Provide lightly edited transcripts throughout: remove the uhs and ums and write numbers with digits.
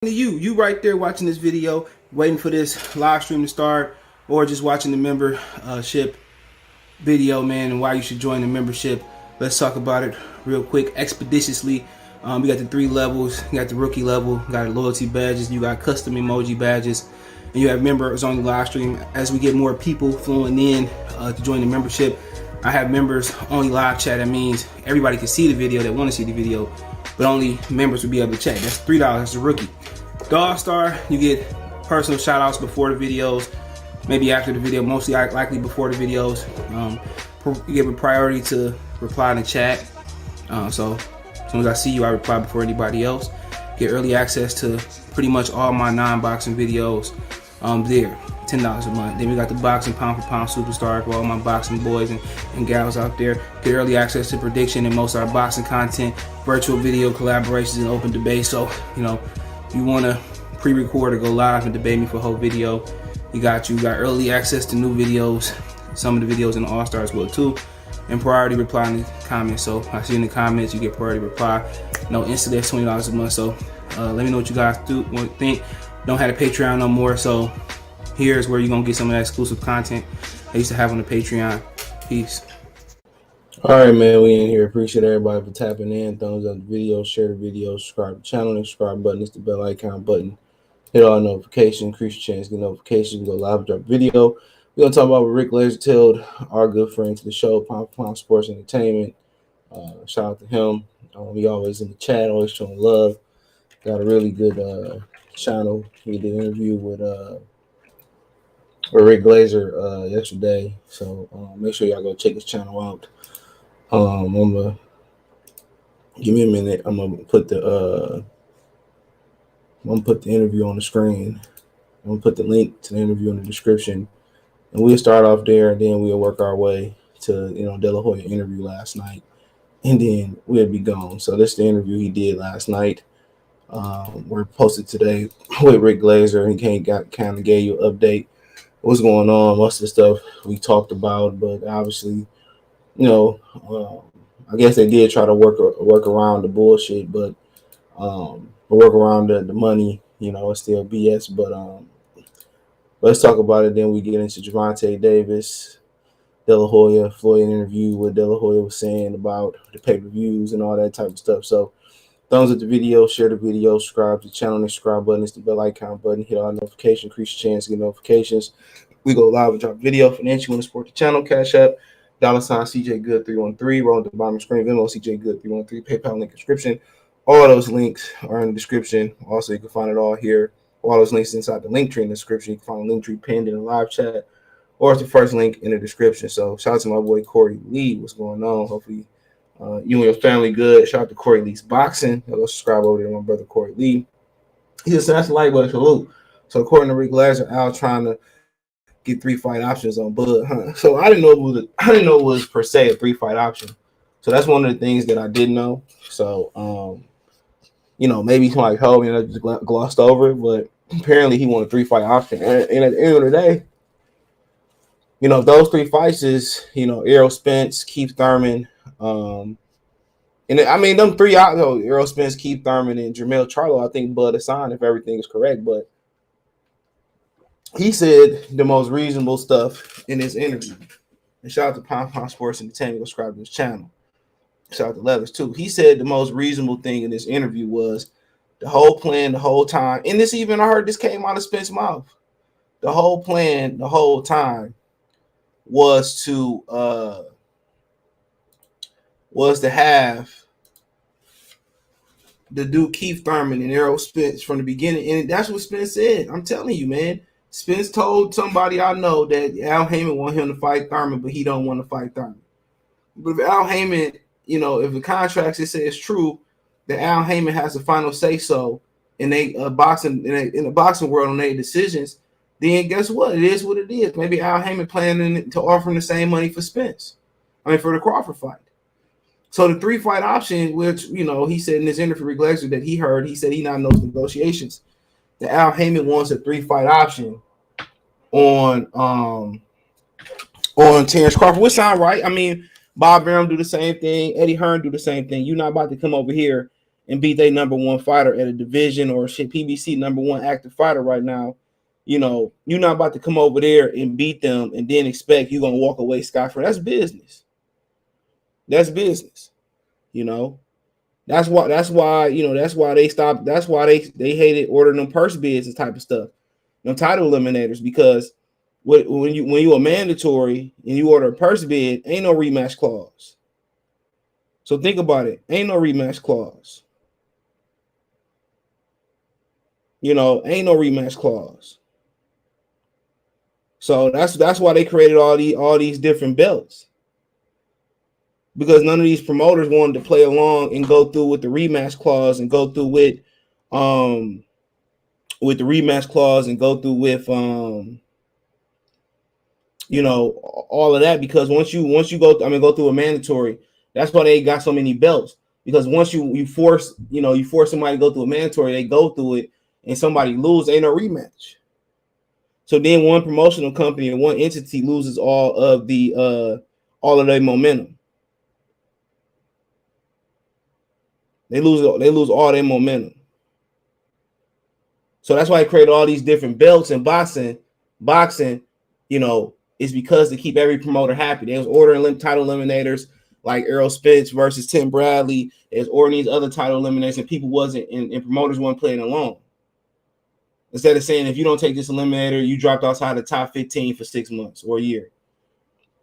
You right there watching this video, waiting for this live stream to start, or just watching the membership video, man, and why you should join the membership. Let's talk about it real quick, expeditiously. We got the 3 levels. You got the rookie level, you got loyalty badges, you got custom emoji badges, and you have members on the live stream. As we get more people flowing in to join the membership, I have members only live chat. That means everybody can see the video that want to see the video, but only members will be able to chat. That's $3. That's the rookie. The All-Star, you get personal shout outs before the videos, maybe after the video, mostly likely before the videos. You give a priority to reply in the chat. So as soon as I see you, I reply before anybody else. Get early access to pretty much all my non-boxing videos there. $10 a month. Then we got the boxing pound for pound superstar for all my boxing boys and gals out there. Get early access to prediction and most of our boxing content, virtual video collaborations, and open debate. So, you want to pre-record or go live and debate me for a whole video, you got early access to new videos, some of the videos in the All-Star as well too, and priority reply in the comments. So I see in the comments you get priority reply. No, instantly that's $20 a month. So let me know what you guys think. Don't have a Patreon no more, so here's where you're gonna get some of that exclusive content I used to have on the Patreon. Peace. All right, man, we in here. Appreciate everybody for tapping in. Thumbs up the video, share the video, subscribe to the channel. The subscribe button is the bell icon button. Hit all notifications, increase your chance to get notifications. We go live, drop video. We're gonna talk about what Rick Laser told our good friend to the show, Pound for Pound Sports Entertainment. Shout out to him. We always in the chat, always showing love. Got a really good channel. We did an interview with Rick Glazer yesterday, so make sure y'all go check his channel out. I'm gonna give me a minute. I'm gonna put the interview on the screen. I'm gonna put the link to the interview in the description, and we'll start off there, and then we'll work our way to De La Hoya interview last night, and then we'll be gone. So this is the interview he did last night. We're posted today with Rick Glazer. He kind of gave you an update what's going on, most of the stuff we talked about, but obviously, I guess they did try to work around the bullshit, but work around the money, it's still BS. But let's talk about it. Then we get into Gervonta Davis, De La Hoya, Floyd interview, what De La Hoya was saying about the pay-per-views and all that type of stuff. So thumbs up the video, share the video, subscribe to the channel. The subscribe button is the bell icon button. Hit all notifications, increase your chance to get notifications. We go live and drop video. Financially, you want to support the channel, Cash App, $ CJ Good 313. Roll at the bottom of the screen. Venmo CJ Good 313. PayPal link description. All those links are in the description. Also, you can find it all here. All those links inside the link tree in the description. You can find the link tree pinned in the live chat, or it's the first link in the description. So shout out to my boy Corey Lee. What's going on? Hopefully you and your family good. Shout out to Corey Lee's Boxing. Go subscribe over there to my brother Corey Lee. He just that's a light button salute. So according to Rick Glazer, Al trying to get 3 fight options on Bud Hunt. So I didn't know it was per se a 3 fight option. So that's one of the things that I didn't know. So maybe somebody told me and I just glossed over it, but apparently he wanted a 3 fight option. And at the end of the day, if those 3 fights is, Errol Spence, Keith Thurman, them 3 out though, Errol Spence, Keith Thurman, and Jermell Charlo, I think Bud assigned if everything is correct. But he said the most reasonable stuff in this interview. And shout out to Pound Pound Sports Entertainment, subscribe to his channel. Shout out to Leathers too. He said the most reasonable thing in this interview was the whole plan the whole time. And I heard this came out of Spence's mouth. The whole plan the whole time was to have the dude Keith Thurman and Errol Spence from the beginning. And that's what Spence said. I'm telling you, man. Spence told somebody I know that Al Heyman want him to fight Thurman, but he don't want to fight Thurman. But if Al Heyman, if the contracts it says true, that Al Heyman has the final say so in in the boxing world on their decisions, then guess what? It is what it is. Maybe Al Heyman planning to offer him the same money for Spence. For the Crawford fight. So the 3 fight option, which he said in this interview with Glazer that he said he not in those negotiations. That Al Heyman wants a 3 fight option on Terence Crawford, which sound right. Bob Arum do the same thing. Eddie Hearn do the same thing. You're not about to come over here and beat their number one fighter at a division or shit PBC number one active fighter right now, you're not about to come over there and beat them and then expect you're gonna walk away scot-free. That's business. That's business. That's why they stopped. That's why they hated ordering them purse bids and type of stuff, title eliminators, because when you a mandatory and you order a purse bid, ain't no rematch clause. So think about it. Ain't no rematch clause. Ain't no rematch clause. So that's why they created all these different belts. Because none of these promoters wanted to play along and go through with the rematch clause and go through with the rematch clause and go through with all of that, because once you go through a mandatory, that's why they got so many belts. Because once you force somebody to go through a mandatory, they go through it and somebody loses, ain't no rematch. So then one promotional company or one entity loses all of their momentum. They lose all their momentum. So that's why I created all these different belts in boxing. Boxing, is because to keep every promoter happy. They was ordering title eliminators like Errol Spence versus Tim Bradley. They was ordering these other title eliminators, and people wasn't, and promoters weren't playing along. Instead of saying, if you don't take this eliminator, you dropped outside the top 15 for 6 months or a year.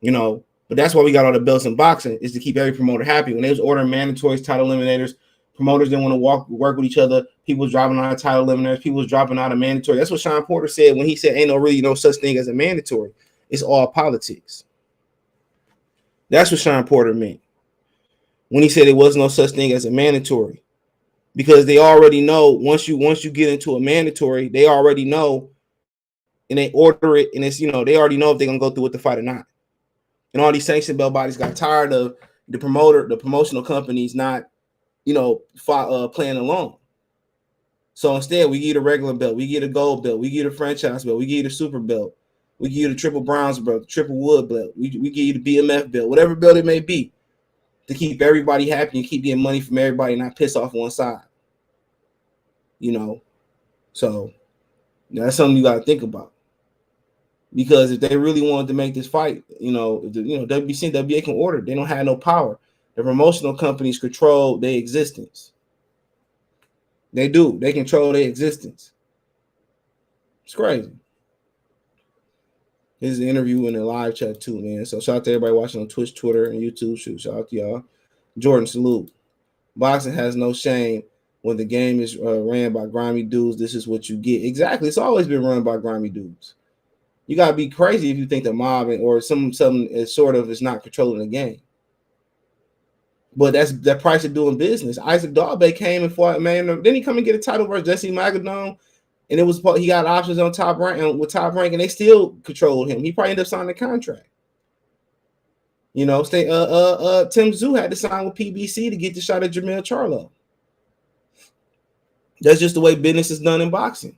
But that's why we got all the belts in boxing, is to keep every promoter happy. When they was ordering mandatories, title eliminators, promoters didn't want to work with each other. People was dropping out of title eliminators. People was dropping out of mandatory. That's what Sean Porter said when he said, ain't no such thing as a mandatory. It's all politics. That's what Sean Porter meant when he said there was no such thing as a mandatory. Because they already know once you get into a mandatory, they already know, and they order it, and it's, they already know if they're gonna go through with the fight or not. And all these sanctioned belt bodies got tired of the promotional companies not, playing along. So instead, we give you the regular belt, we give you the gold belt, we give you the franchise belt, we give you the super belt, we give you the triple bronze belt, the triple wood belt, we give you the BMF belt, whatever belt it may be, to keep everybody happy and keep getting money from everybody, and not piss off one side. So that's something you got to think about. Because if they really wanted to make this fight, WBC and WBA can order. They don't have no power. The promotional companies control their existence. They do. They control their existence. It's crazy. Here's the interview in the live chat too, man. So shout out to everybody watching on Twitch, Twitter, and YouTube. Shout out to y'all. Jordan, salute. Boxing has no shame. When the game is ran by grimy dudes, this is what you get. Exactly. It's always been run by grimy dudes. You gotta be crazy if you think the mob or something is sort of is not controlling the game. But that's the price of doing business. Isaac Darbe came and fought, man. Then he come and get a title versus Jesse Magadon, and he got options on Top Rank and they still controlled him. He probably ended up signing a contract. Tim Tszyu had to sign with PBC to get the shot at Jermell Charlo. That's just the way business is done in boxing.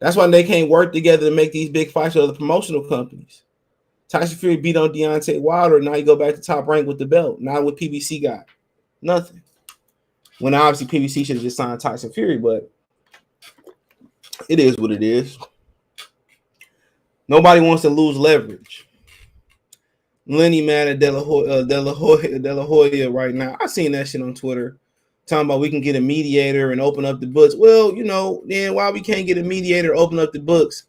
That's why they can't work together to make these big fights with other promotional companies. Tyson Fury beat on Deontay Wilder. Now you go back to Top Rank with the belt. Now what PBC got? Nothing. When obviously PBC should have just signed Tyson Fury, but it is what it is. Nobody wants to lose leverage. Lenny mad at De La Hoya right now. I seen that shit on Twitter. Talking about we can get a mediator and open up the books. Well, then why we can't get a mediator, open up the books,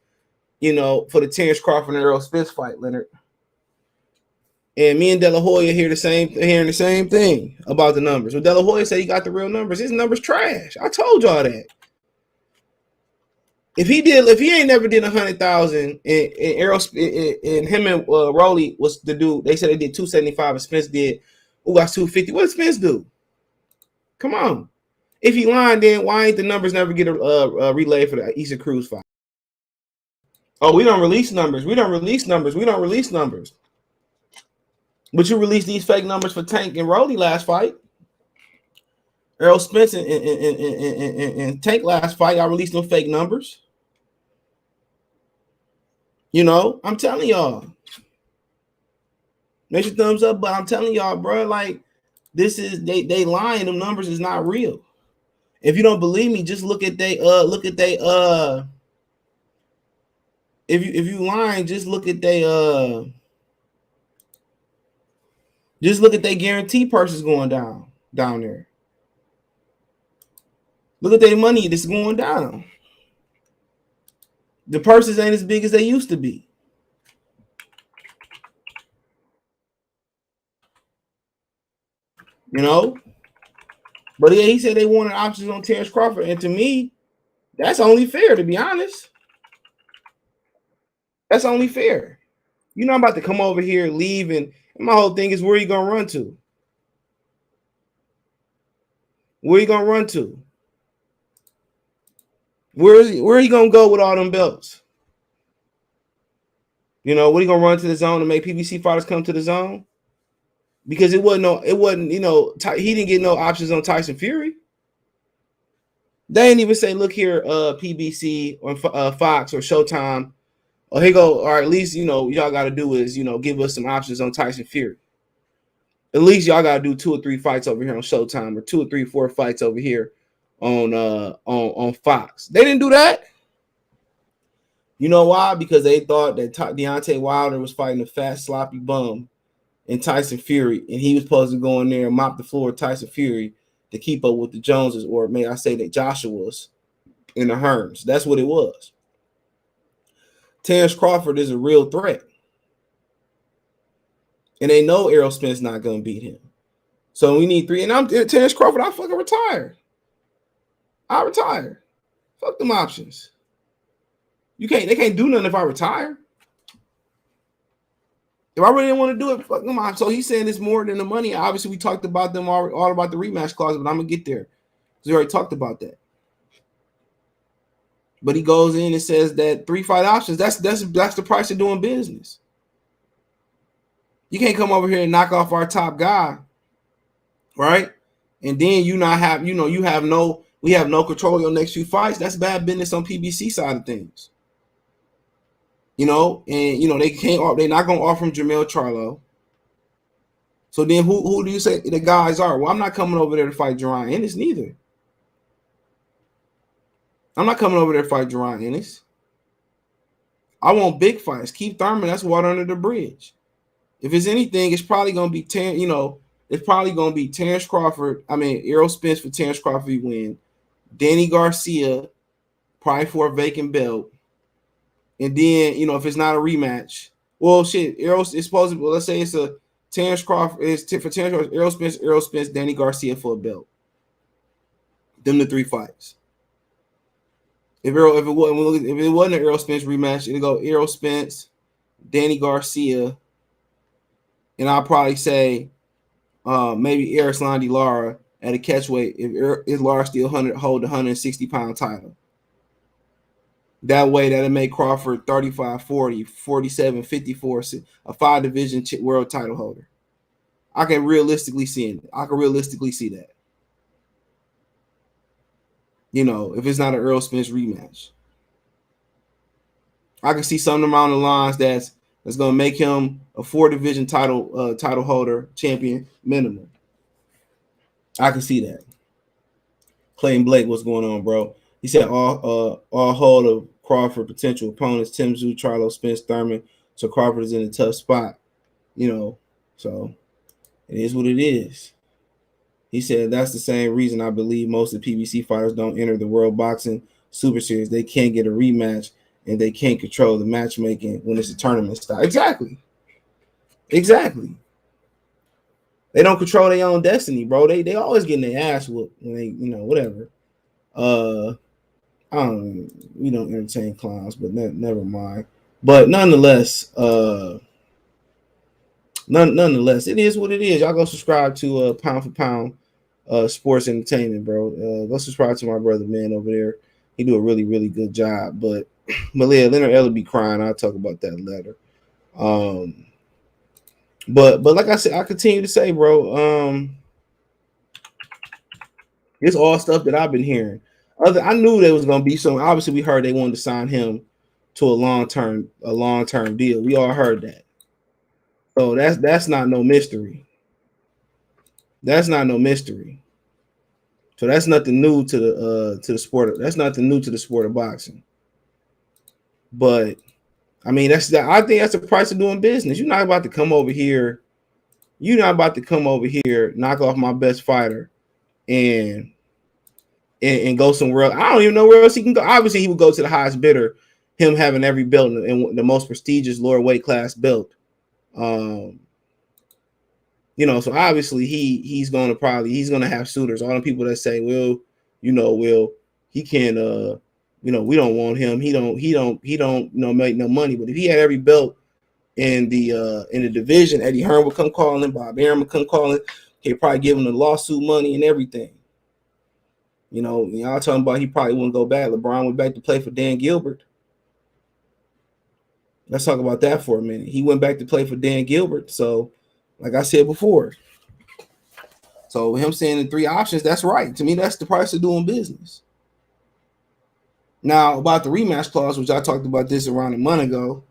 for the Terence Crawford and Errol Spence fight, Leonard. And me and De La Hoya hearing the same thing about the numbers. Well, De La Hoya said he got the real numbers. His numbers trash. I told y'all that. If he ain't never did 100,000, and Errol and him and Rolly was the dude. They said they did 275, and Spence did. Who got 250? What did Spence do? Come on. If he lying, then why ain't the numbers never get a relay for the Easter Cruz fight? Oh, we don't release numbers. We don't release numbers. But you released these fake numbers for Tank and Rolly last fight. Errol Spence and Tank last fight, y'all released them fake numbers. I'm telling y'all. Make your thumbs up, but I'm telling y'all, bro, like, This is they lying. Them numbers is not real. If you don't believe me, just look at they if you lying, just look at they guarantee purses going down there. Look at their money that's going down. The purses ain't as big as they used to be. You know? But yeah, he said they wanted options on Terence Crawford. And to me, that's only fair, to be honest. That's only fair. You're not about to come over here, leave, and my whole thing is where are you gonna run to? Where are you gonna run to? Where are you gonna go with all them belts? You know, what are you gonna run to the zone and make PBC fighters come to the zone? Because he didn't get no options on Tyson Fury. They didn't even say, look here, PBC or Fox or Showtime. Oh, here go, or at least, y'all got to do is, give us some options on Tyson Fury. At least y'all got to do 2 or 3 fights over here on Showtime, or 2 or 3, 4 fights over here on Fox. They didn't do that. You know why? Because they thought that Deontay Wilder was fighting a fat, sloppy bum in Tyson Fury, and he was supposed to go in there and mop the floor of Tyson Fury to keep up with the Joneses, or may I say that Joshua's and the Hearns. That's what it was. Terence Crawford is a real threat. And they know Errol Spence not going to beat him. So we need 3. And I'm Terence Crawford, I fucking retire. I retire. Fuck them options. They can't do nothing if I retire. If I really didn't want to do it, fuck them options. So he's saying it's more than the money. Obviously, we talked about them all about the rematch clause, but I'm going to get there. Because we already talked about that. But he goes in and says that 3 fight options, that's the price of doing business. You can't come over here and knock off our top guy, right? And then we have no control of your next few fights. That's bad business on PBC side of things. They're not gonna offer him Jermell Charlo. So then who do you say the guys are? Well, I'm not coming over there to fight Jerron Ennis neither. I'm not coming over there to fight Jerron Ennis. I want big fights. Keep Thurman, that's water under the bridge. If it's anything, it's probably gonna be Terence Crawford. I mean, Errol Spence for Terence Crawford win. Danny Garcia, probably for a vacant belt. And then, if it's not a rematch, well, shit, Errol is supposed to. Well, let's say it's a Terence Crawford. It's for Terence Crawford, Errol Spence, Danny Garcia for a belt. Them the 3 fights. If it wasn't an Errol Spence rematch, it'd go Errol Spence, Danny Garcia, and I'll probably say maybe Erislandy Lara at a catchweight if Lara still hold the 160-pound title. That way, that'll make Crawford 35, 40, 47, 54, a 5-division world title holder. I can realistically see it. I can realistically see that. If it's not an Errol Spence rematch. I can see something around the lines that's going to make him a 4-division title holder, champion minimum. I can see that. Clayton Blake, what's going on, bro? He said all hold of Crawford potential opponents, Tim Tszyu, Charlo, Spence, Thurman. So Crawford is in a tough spot, So it is what it is. He said that's the same reason I believe most of the PBC fighters don't enter the World Boxing Super Series. They can't get a rematch and they can't control the matchmaking when it's a tournament style. Exactly. They don't control their own destiny, bro. They always getting their ass whooped when they, whatever. We don't entertain clowns, but never mind. But nonetheless, it is what it is. Y'all go subscribe to Pound for Pound Sports Entertainment, bro. Go subscribe to my brother, man, over there. He do a really, really good job. But yeah, Leonard Ella be crying. I'll talk about that later. But like I said, I continue to say, bro, it's all stuff that I've been hearing. I knew there was gonna be some. Obviously, we heard they wanted to sign him to a long-term deal. We all heard that. So that's not no mystery. That's not no mystery. So that's nothing new to the sport. That's nothing new to the sport of boxing. But I mean, I think that's the price of doing business. You're not about to come over here. You're not about to come over here, knock off my best fighter, and go somewhere else. I don't even know where else he can go. Obviously, he would go to the highest bidder. Him having every belt and the most prestigious lower weight class belt. So obviously he's going to have suitors. All the people that say, well, he can't. We don't want him. He don't make no money. But if he had every belt in the division, Eddie Hearn would come calling, Bob Arum would come calling. He'd probably give him the lawsuit money and everything. Y'all talking about he probably wouldn't go back. LeBron went back to play for Dan Gilbert. Let's talk about that for a minute. He went back to play for Dan Gilbert. So, like I said before, so him saying the three options, that's right. To me, that's the price of doing business. Now, about the rematch clause, which I talked about this around a month ago,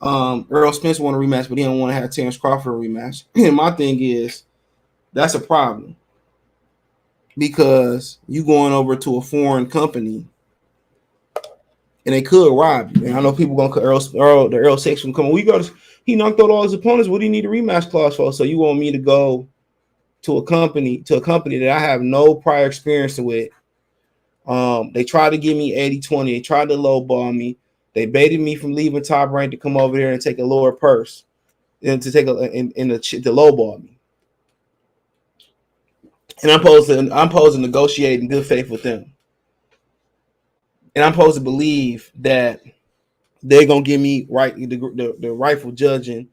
Errol Spence want a rematch, but he don't want to have Terence Crawford a rematch. And my thing is, that's a problem. Because you going over to a foreign company and they could rob you. And I know people gonna the Errol section come. He knocked out all his opponents. What do you need a rematch clause for? So you want me to go to a company that I have no prior experience with? They tried to give me 80-20. They tried to lowball me. They baited me from leaving Top Rank to come over here and take a lower purse and to take to lowball me. And I'm supposed to negotiate in good faith with them. And I'm supposed to believe that they're gonna give me the rightful judging.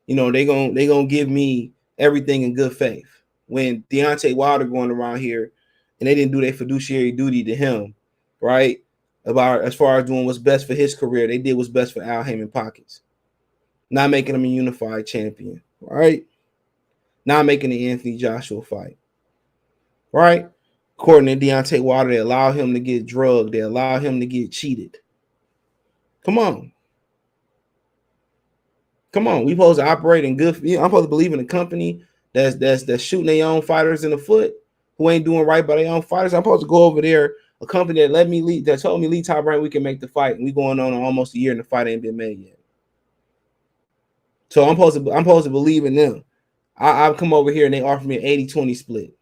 They're gonna give me everything in good faith. When Deontay Wilder going around here and they didn't do their fiduciary duty to him, right? About as far as doing what's best for his career, they did what's best for Al Heyman pockets. Not making him a unified champion, right? Not making the Anthony Joshua fight, right? According to Deontay Wilder, they allow him to get drugged. They allow him to get cheated. Come on. We supposed to operate in good. I'm supposed to believe in a company that's shooting their own fighters in the foot, who ain't doing right by their own fighters. I'm supposed to go over there, a company that let me lead, that told me lead Top Rank, we can make the fight, and we going on almost a year and the fight ain't been made yet. So I'm supposed to believe in them. I come over here and they offer me an 80-20 split.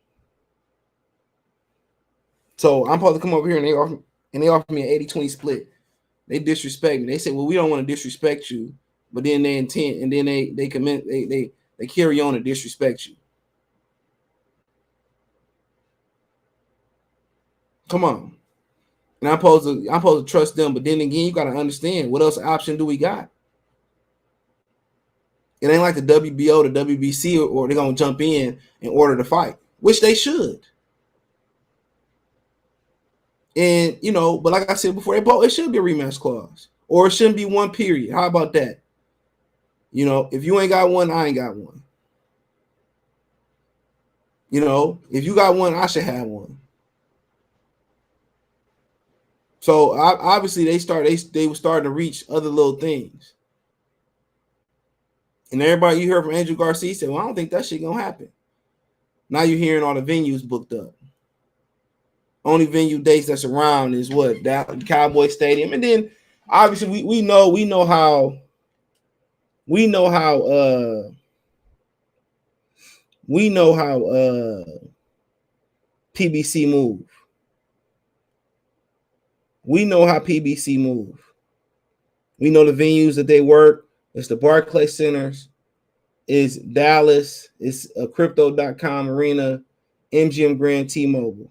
So I'm supposed to come over here and they offer me an 80-20 split. They disrespect me. They say, well, we don't want to disrespect you, but then they intend, and then they carry on to disrespect you. Come on. And I'm supposed to trust them, but then again, you got to understand, what else option do we got? It ain't like the WBO, the WBC, or they're gonna jump in and order the fight, which they should. And but like I said before, it should be a rematch clause, or it shouldn't be one period. How about that? If you ain't got one, I ain't got one. If you got one, I should have one. So obviously they were starting to reach other little things. And everybody you heard from Andrew Garcia said, well, I don't think that shit gonna happen. Now you're hearing all the venues booked up. Only venue dates that's around is what? That Cowboy Stadium. And then obviously we know how PBC move. We know how PBC move. We know the venues that they work. It's the Barclays Centers. It's Dallas. It's a Crypto.com Arena, MGM Grand, T-Mobile.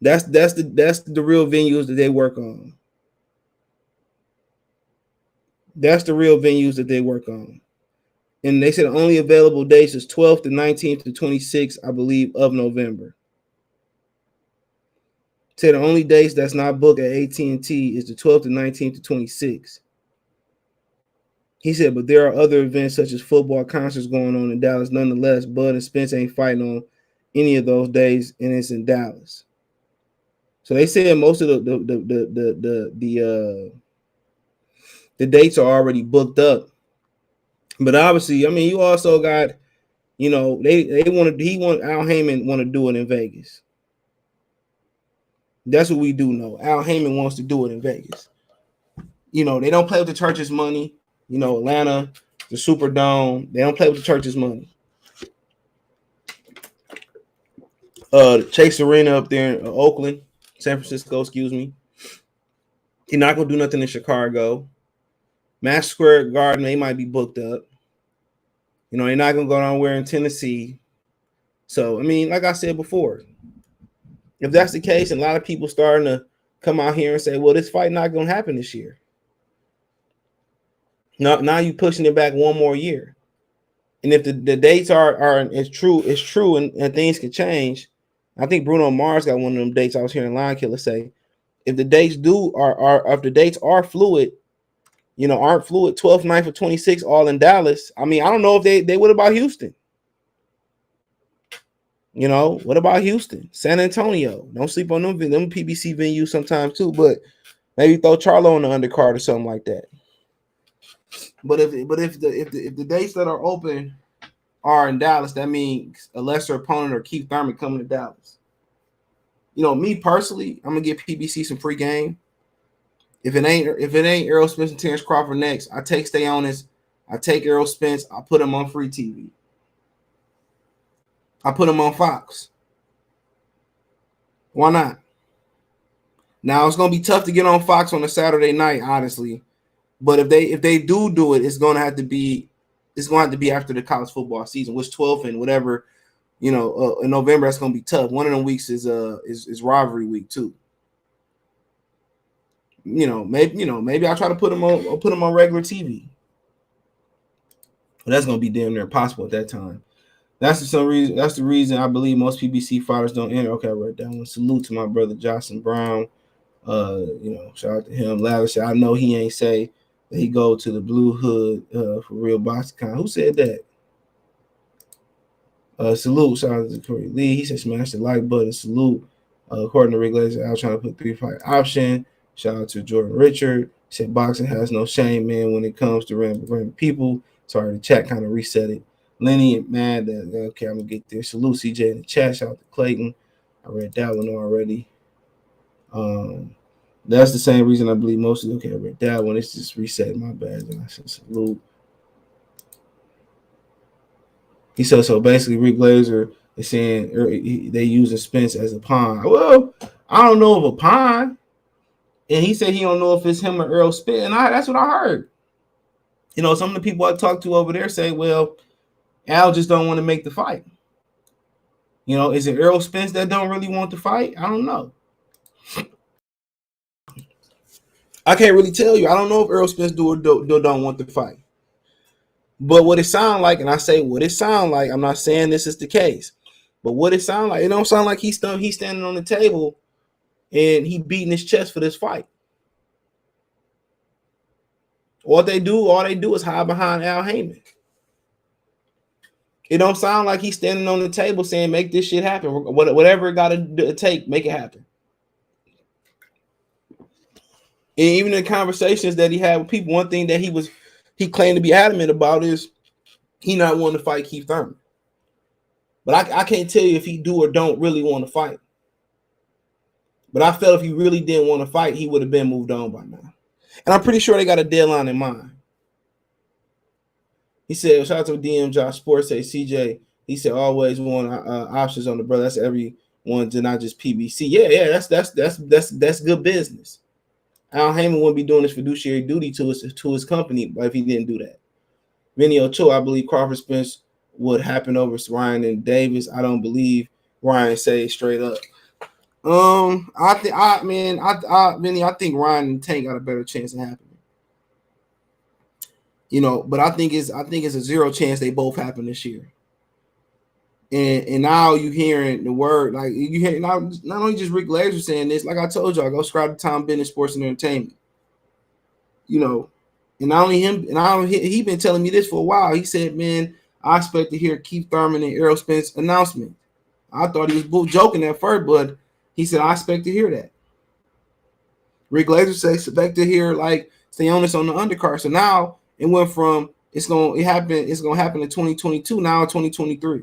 That's the real venues that they work on. That's the real venues that they work on. And they said the only available dates is 12th to 19th to 26th, I believe, of November. Said the only dates that's not booked at AT&T is the 12th to 19th to 26th. He said, but there are other events such as football concerts going on in Dallas. Nonetheless, Bud and Spence ain't fighting on any of those days, and it's in Dallas. So they said most of the dates are already booked up. But obviously, I mean, you also got You know, they want Al Heyman want to do it in Vegas. That's what we do know. Al Heyman wants to do it in Vegas. You know, they don't play with the church's money. You know, Atlanta, the Superdome, they don't play with the church's money. Chase Arena up there in Oakland, San Francisco, excuse me. He's not gonna do nothing in Chicago. Madison Square Garden, they might be booked up. You know, they're not gonna go nowhere in Tennessee. So, I mean, like I said before, if that's the case, and a lot of people starting to come out here and say, well, this fight not gonna happen this year. Now you pushing it back one more year. And if the dates are it's true, and things can change. I think Bruno Mars got one of them dates. I was hearing Lion Killer say, if the dates if the dates are fluid, you know, aren't fluid, 12th, 9th, or 26th, all in Dallas. I mean, I don't know if they what about Houston? You know, what about Houston, San Antonio? Don't sleep on them PBC venues sometimes too, but maybe throw Charlo on the undercard or something like that. But if the dates that are open are in Dallas, that means a lesser opponent or Keith Thurman coming to Dallas. You know, me personally, I'm gonna give PBC some free game. If it ain't Errol Spence and Terence Crawford next, I take Stay Honest. I take Errol Spence. I put him on free TV. I put him on Fox. Why not? Now it's gonna be tough to get on Fox on a Saturday night, honestly. But if they do it, it's gonna have to be after the college football season, which 12th and whatever, you know, in November. That's gonna be tough. One of them weeks is rivalry week too. Maybe I'll try to put them on regular TV. But that's gonna be damn near impossible at that time. That's the reason I believe most PBC fighters don't enter. Okay, I read that one. Salute to my brother Jocelyn Brown. Shout out to him. Lavish. I know he ain't say that he go to the Blue Hood for real boxing con. Who said that? Salute. Shout out to Corey Lee. He said smash the like button. Salute. According to regulators, I was trying to put 3-fight option. Shout out to Jordan Richard. He said boxing has no shame, man, when it comes to random people. Sorry, the chat kind of reset it. Lenny and Mad, okay, I'm gonna get there. Salute CJ in the chat. Shout out to Clayton. I read that one already. That's the same reason I believe most of okay, I read that one. It's just reset my bad. And I said salute. He said so basically Rick Glazer is saying they using Spence as a pawn. Well, I don't know of a pawn. And he said he don't know if it's him or Errol Spence. And that's what I heard. You know, some of the people I talked to over there say, well, Al just don't want to make the fight. You know, is it Errol Spence that don't really want to fight? I don't know. I can't really tell you. I don't know if Errol Spence do or don't want to fight. But what it sound like, and I say what it sound like, I'm not saying this is the case, but what it sound like, it don't sound like he's standing on the table and he beating his chest for this fight. All they do is hide behind Al Heyman. It don't sound like he's standing on the table saying, make this shit happen. Whatever it got to take, make it happen. And even in conversations that he had with people, one thing that he claimed to be adamant about is he not wanting to fight Keith Thurman. But I can't tell you if he do or don't really want to fight. But I felt if he really didn't want to fight, he would have been moved on by now. And I'm pretty sure they got a deadline in mind. He said, shout out to DM Josh Sports, say CJ. He said always want options on the brother. That's everyone, not just PBC. Yeah, that's good business. Al Heyman wouldn't be doing his fiduciary duty to his company if he didn't do that. Vinny Ochoa, I believe Crawford Spence would happen over Ryan and Davis. I don't believe Ryan say straight up. Vinny, I think Ryan and Tank got a better chance of happening. You know, but I think it's a zero chance they both happen this year. And now you hearing the word, like you hear not only just Rick Glazer saying this, like I told y'all, go subscribe to Tom Bennett Sports and Entertainment. You know, and not only him, and he been telling me this for a while. He said, man, I expect to hear Keith Thurman and Errol Spence announcement. I thought he was joking at first, but he said, I expect to hear that. Rick Glazer says, expect to hear like Stay Honest on the undercard. So now it went from It's gonna happen in 2022, now in 2023.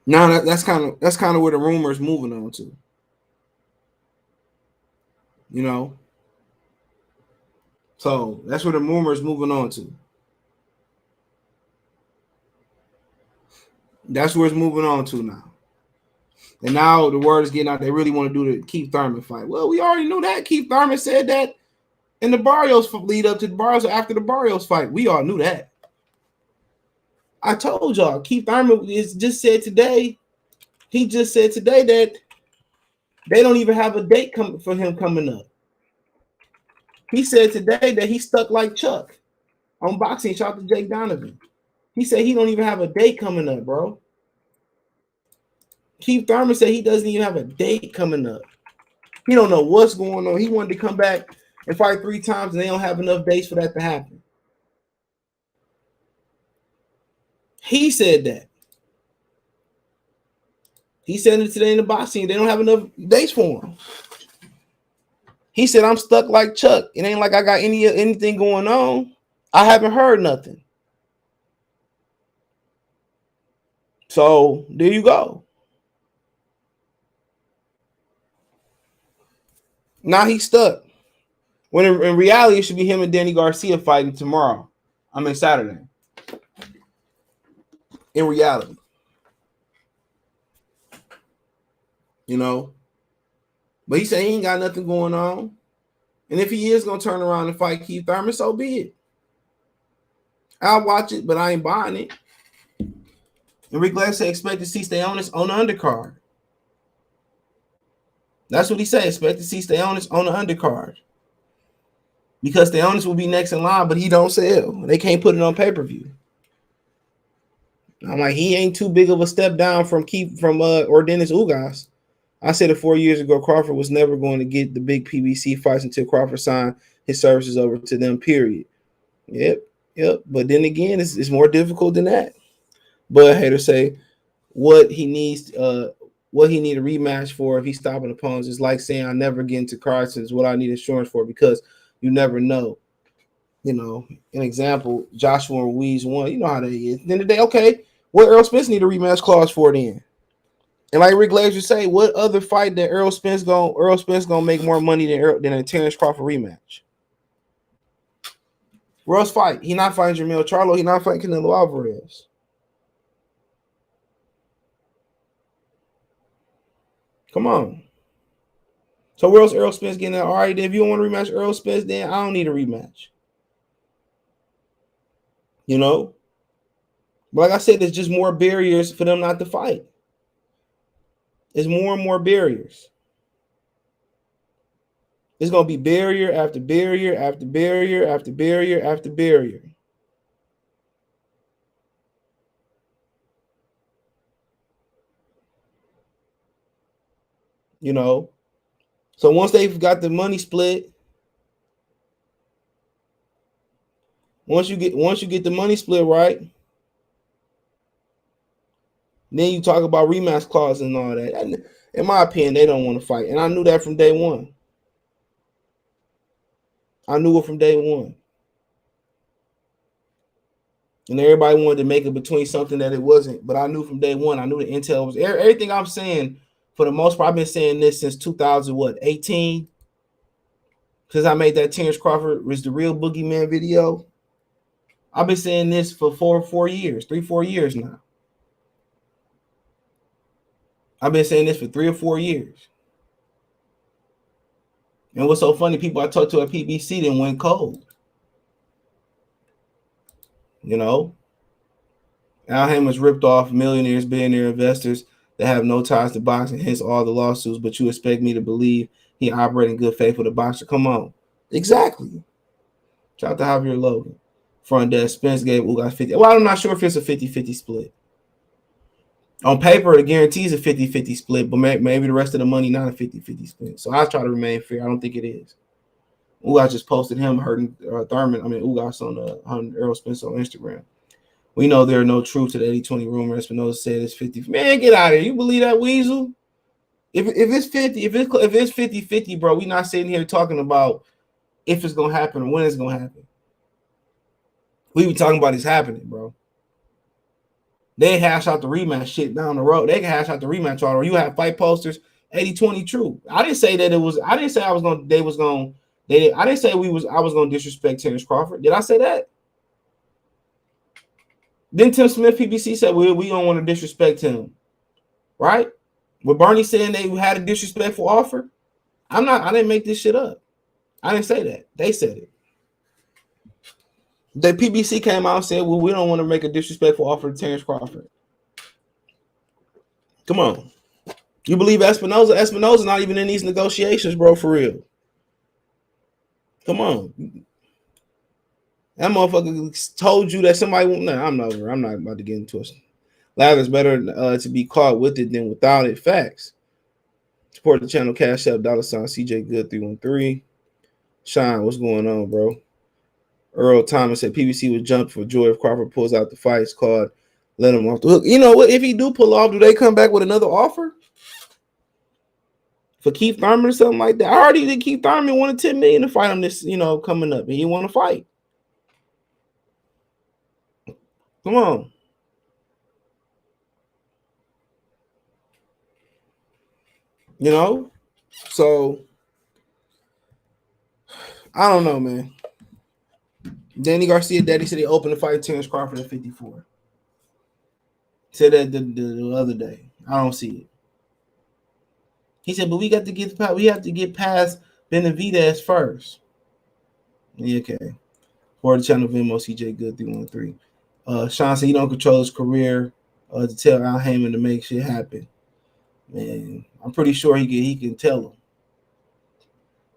Now that's kind of where the rumor is moving on to. You know, so that's where the rumor is moving on to. That's where it's moving on to now. And now the word is getting out. They really want to do the Keith Thurman fight. Well, we already knew that. Keith Thurman said that in the Barrios lead up to the Barrios, after the Barrios fight. We all knew that. I told y'all, Keith Thurman just said today. He just said today that they don't even have a date for him coming up. He said today that he's stuck like Chuck on boxing. Shout out to Jake Donovan. He said he don't even have a date coming up, bro. Keith Thurman said he doesn't even have a date coming up. He don't know what's going on. He wanted to come back and fight 3 times, and they don't have enough dates for that to happen. He said that. He said it today in the boxing. They don't have enough dates for him. He said, I'm stuck like Chuck. It ain't like I got anything going on. I haven't heard nothing. So there you go. Now he's stuck. When in reality, it should be him and Danny Garcia fighting tomorrow. I mean Saturday. In reality. You know. But he said he ain't got nothing going on. And if he is going to turn around and fight Keith Thurman, so be it. I'll watch it, but I ain't buying it. And Rick Glass said expect to see Stayonis on the undercard. That's what he said. Expect to see Stayonis on the undercard. Because Stayonis will be next in line, but he don't sell. They can't put it on pay-per-view. I'm like, he ain't too big of a step down from Ordenis Ugas. I said it 4 years ago, Crawford was never going to get the big PBC fights until Crawford signed his services over to them, period. Yep. But then again, it's more difficult than that. But haters say what he need a rematch for if he's stopping opponents is like saying I never get into car accidents, what I need insurance for, because you never know. You know, an example, Joshua Ruiz won. You know how that is. At the end of the day, okay, what Errol Spence need a rematch clause for then? And like Rick Glazer say, what other fight that Errol Spence gonna make more money than a Terence Crawford rematch? Where else fight? He not fighting Jermell Charlo. He not fighting Canelo Alvarez. Come on. So where else Errol Spence getting that? All right, if you don't want to rematch Errol Spence, then I don't need a rematch. You know? But like I said, there's just more barriers for them not to fight. There's more and more barriers. It's going to be barrier after barrier after barrier after barrier after barrier. You know? So once they've got the money split, once you get the money split right, then you talk about rematch clause and all that. And in my opinion, they don't want to fight. And I knew that from day one. I knew it from day one. And everybody wanted to make it between something that it wasn't. But I knew from day one. I knew the intel was everything I'm saying. For the most part, I've been saying this since 2018. Since I made that Terence Crawford was the real boogeyman video. I've been saying this for 4 years, 4 years now. I've been saying this for 3 or 4 years. And what's so funny, people I talked to at PBC didn't went cold. You know? Al Hammond's ripped off millionaires, billionaire investors that have no ties to boxing, hence all the lawsuits, but you expect me to believe he operated in good faith with a boxer? Come on. Exactly. Shout out to Javier Logan. Front desk, Spence gave Ugas 50. Well, I'm not sure if it's a 50-50 split. On paper, it guarantees a 50-50 split, but maybe the rest of the money not a 50-50 split. So I try to remain fair. I don't think it is. Ugas just posted him hurting Ugas on Errol Spence on Instagram. We know there are no truth to the 80-20 rumor. Espinosa said it's 50. Man, get out of here. You believe that, Weasel? If it's 50, if it's 50-50, bro, we not sitting here talking about if it's gonna happen or when it's gonna happen. We be talking about it's happening, bro. They hash out the rematch shit down the road. They can hash out the rematch order. You have fight posters, 80-20 true. I didn't say that it was. I didn't say I was going. They was going. They. I didn't say we was. I was going to disrespect Terence Crawford. Did I say that? Then Tim Smith, PBC said we don't want to disrespect him, right? With Bernie saying they had a disrespectful offer, I'm not. I didn't make this shit up. I didn't say that. They said it. The PBC came out and said, well, we don't want to make a disrespectful offer to Terence Crawford. Come on. You believe Espinoza? Espinoza's not even in these negotiations, bro, for real. Come on. That motherfucker told you that somebody won't. Nah, I'm over. I'm not about to get into it. It's better to be caught with it than without it. Facts. Support the channel, Cash App, $ CJ Good 313. Shine, what's going on, bro? Earl Thomas said PBC would jump for joy if Crawford pulls out the fight. It's called let him off the hook. You know what? If he do pull off, do they come back with another offer for Keith Thurman or something like that? I already did. Keith Thurman wanted $10 million to fight him this, coming up, and he want to fight. Come on. So I don't know, man. Danny Garcia, daddy said he opened the fight Terence Crawford at 54. Said that the other day. I don't see it. He said, but we have to get past Benavidez first. Yeah, okay. For the channel Venmo, CJ Good 313. Sean said he don't control his career to tell Al Heyman to make shit happen. Man, I'm pretty sure he can tell him.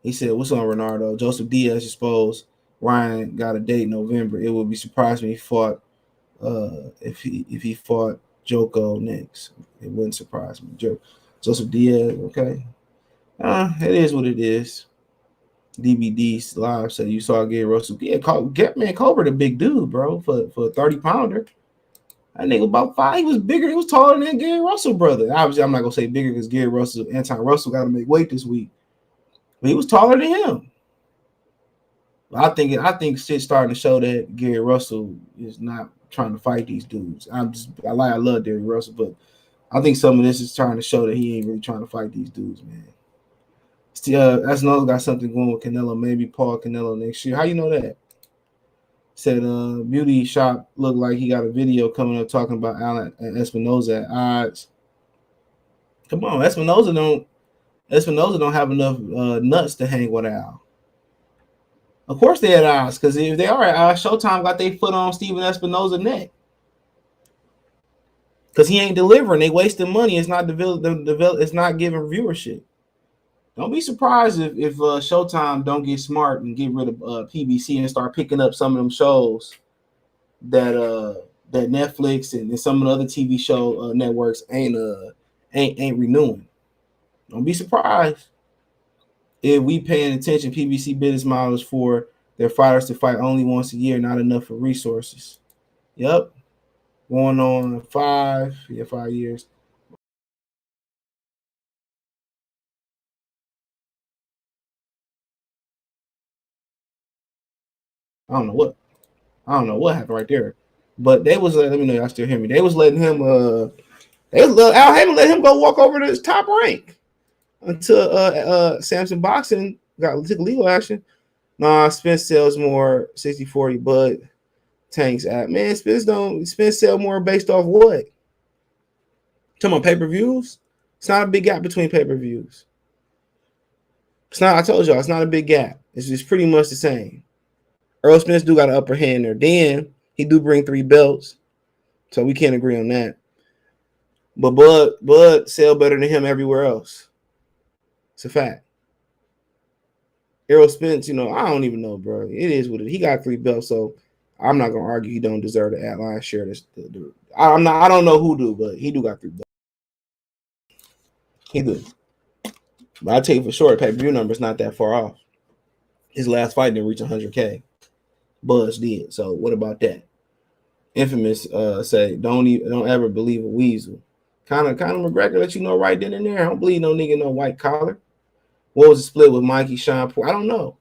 He said, what's on Renardo? Joseph Diaz exposed Ryan got a date in November. It would be surprised me if he fought Joko next. It wouldn't surprise me. Joseph Diaz, okay. It is what it is. DBD live said you saw Gary Russell. Yeah, Colbert a big dude, bro, for a 30-pounder. That nigga about 5. He was bigger. He was taller than Gary Russell, brother. Obviously, I'm not gonna say bigger because Gary Russell, Anton Russell got to make weight this week. But he was taller than him. I think shit's starting to show that Gary Russell is not trying to fight these dudes. I love Gary Russell, but I think some of this is trying to show that he ain't really trying to fight these dudes, man. Espinoza got something going with Canelo. Maybe Paul Canelo next year. How you know that? Said Beauty Shop looked like he got a video coming up talking about Allen and Espinoza at odds. Come on, Espinoza don't have enough nuts to hang with Al. Of course they at odds, because if they are at odds, Showtime got their foot on Steven Espinoza's neck. Because he ain't delivering. They wasting money. It's not it's not giving viewership. Don't be surprised if Showtime don't get smart and get rid of PBC and start picking up some of them shows that Netflix and some of the other TV show networks ain't renewing. Don't be surprised if we paying attention. PBC business models for their fighters to fight only once a year, not enough for resources. Yep, going on 5 years. I don't know what happened right there, but they was let me know y'all still hear me. They was letting him Al Heyman let him go walk over to his top rank until Samson Boxing took legal action. Nah, Spence sells more 60-40, but Tank's app. Man, Spence sell more based off what? Talking about pay-per-views? It's not a big gap between pay-per-views. It's not, I told y'all, it's not a big gap. It's just pretty much the same. Errol Spence do got an upper hand there. Then he do bring 3 belts, so we can't agree on that. But Bud sell better than him everywhere else. It's a fact. Errol Spence, I don't even know, bro. It is what it is. He got 3 belts, so I'm not gonna argue he don't deserve the at-line share. I don't know who do, but he do got 3 belts. He do. But I tell you for sure, pay-per-view number's not that far off. His last fight didn't reach 100K. Buzz did. So what about that? Infamous say don't ever believe a weasel. Kind of McGregor let you know right then and there. I don't believe no nigga no white collar. What was the split with Mikey Sean? I don't know.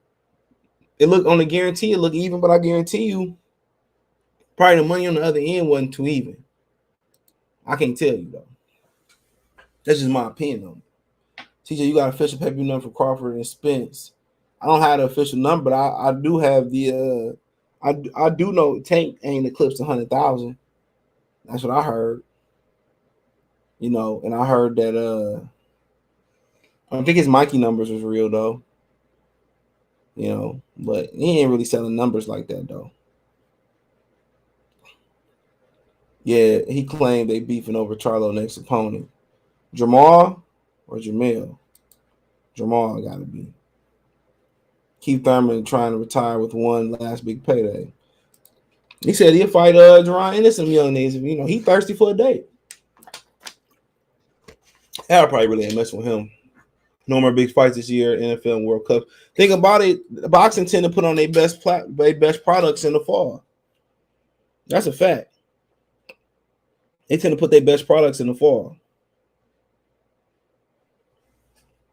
It looked on the guarantee, it looked even, but I guarantee you Probably the money on the other end wasn't too even. I can't tell you though. That's just my opinion on it. TJ, you got official pay-per-view number for Crawford and Spence. I don't have the official number, but I do have the I do know Tank ain't eclipsed 100,000. That's what I heard. You know, and I heard that I don't think his Mikey numbers was real though. You know, but he ain't really selling numbers like that though. Yeah, he claimed they beefing over Charlo next opponent. Jamal or Jamel? Jamal gotta be. Keith Thurman trying to retire with one last big payday. He said he'll fight Jerron Anderson, some young niggas. You know, he thirsty for a date. That'll probably really ain't messing with him. No more big fights this year, NFL and World Cup. Think about it. The boxing tend to put on their best products in the fall. That's a fact. They tend to put their best products in the fall.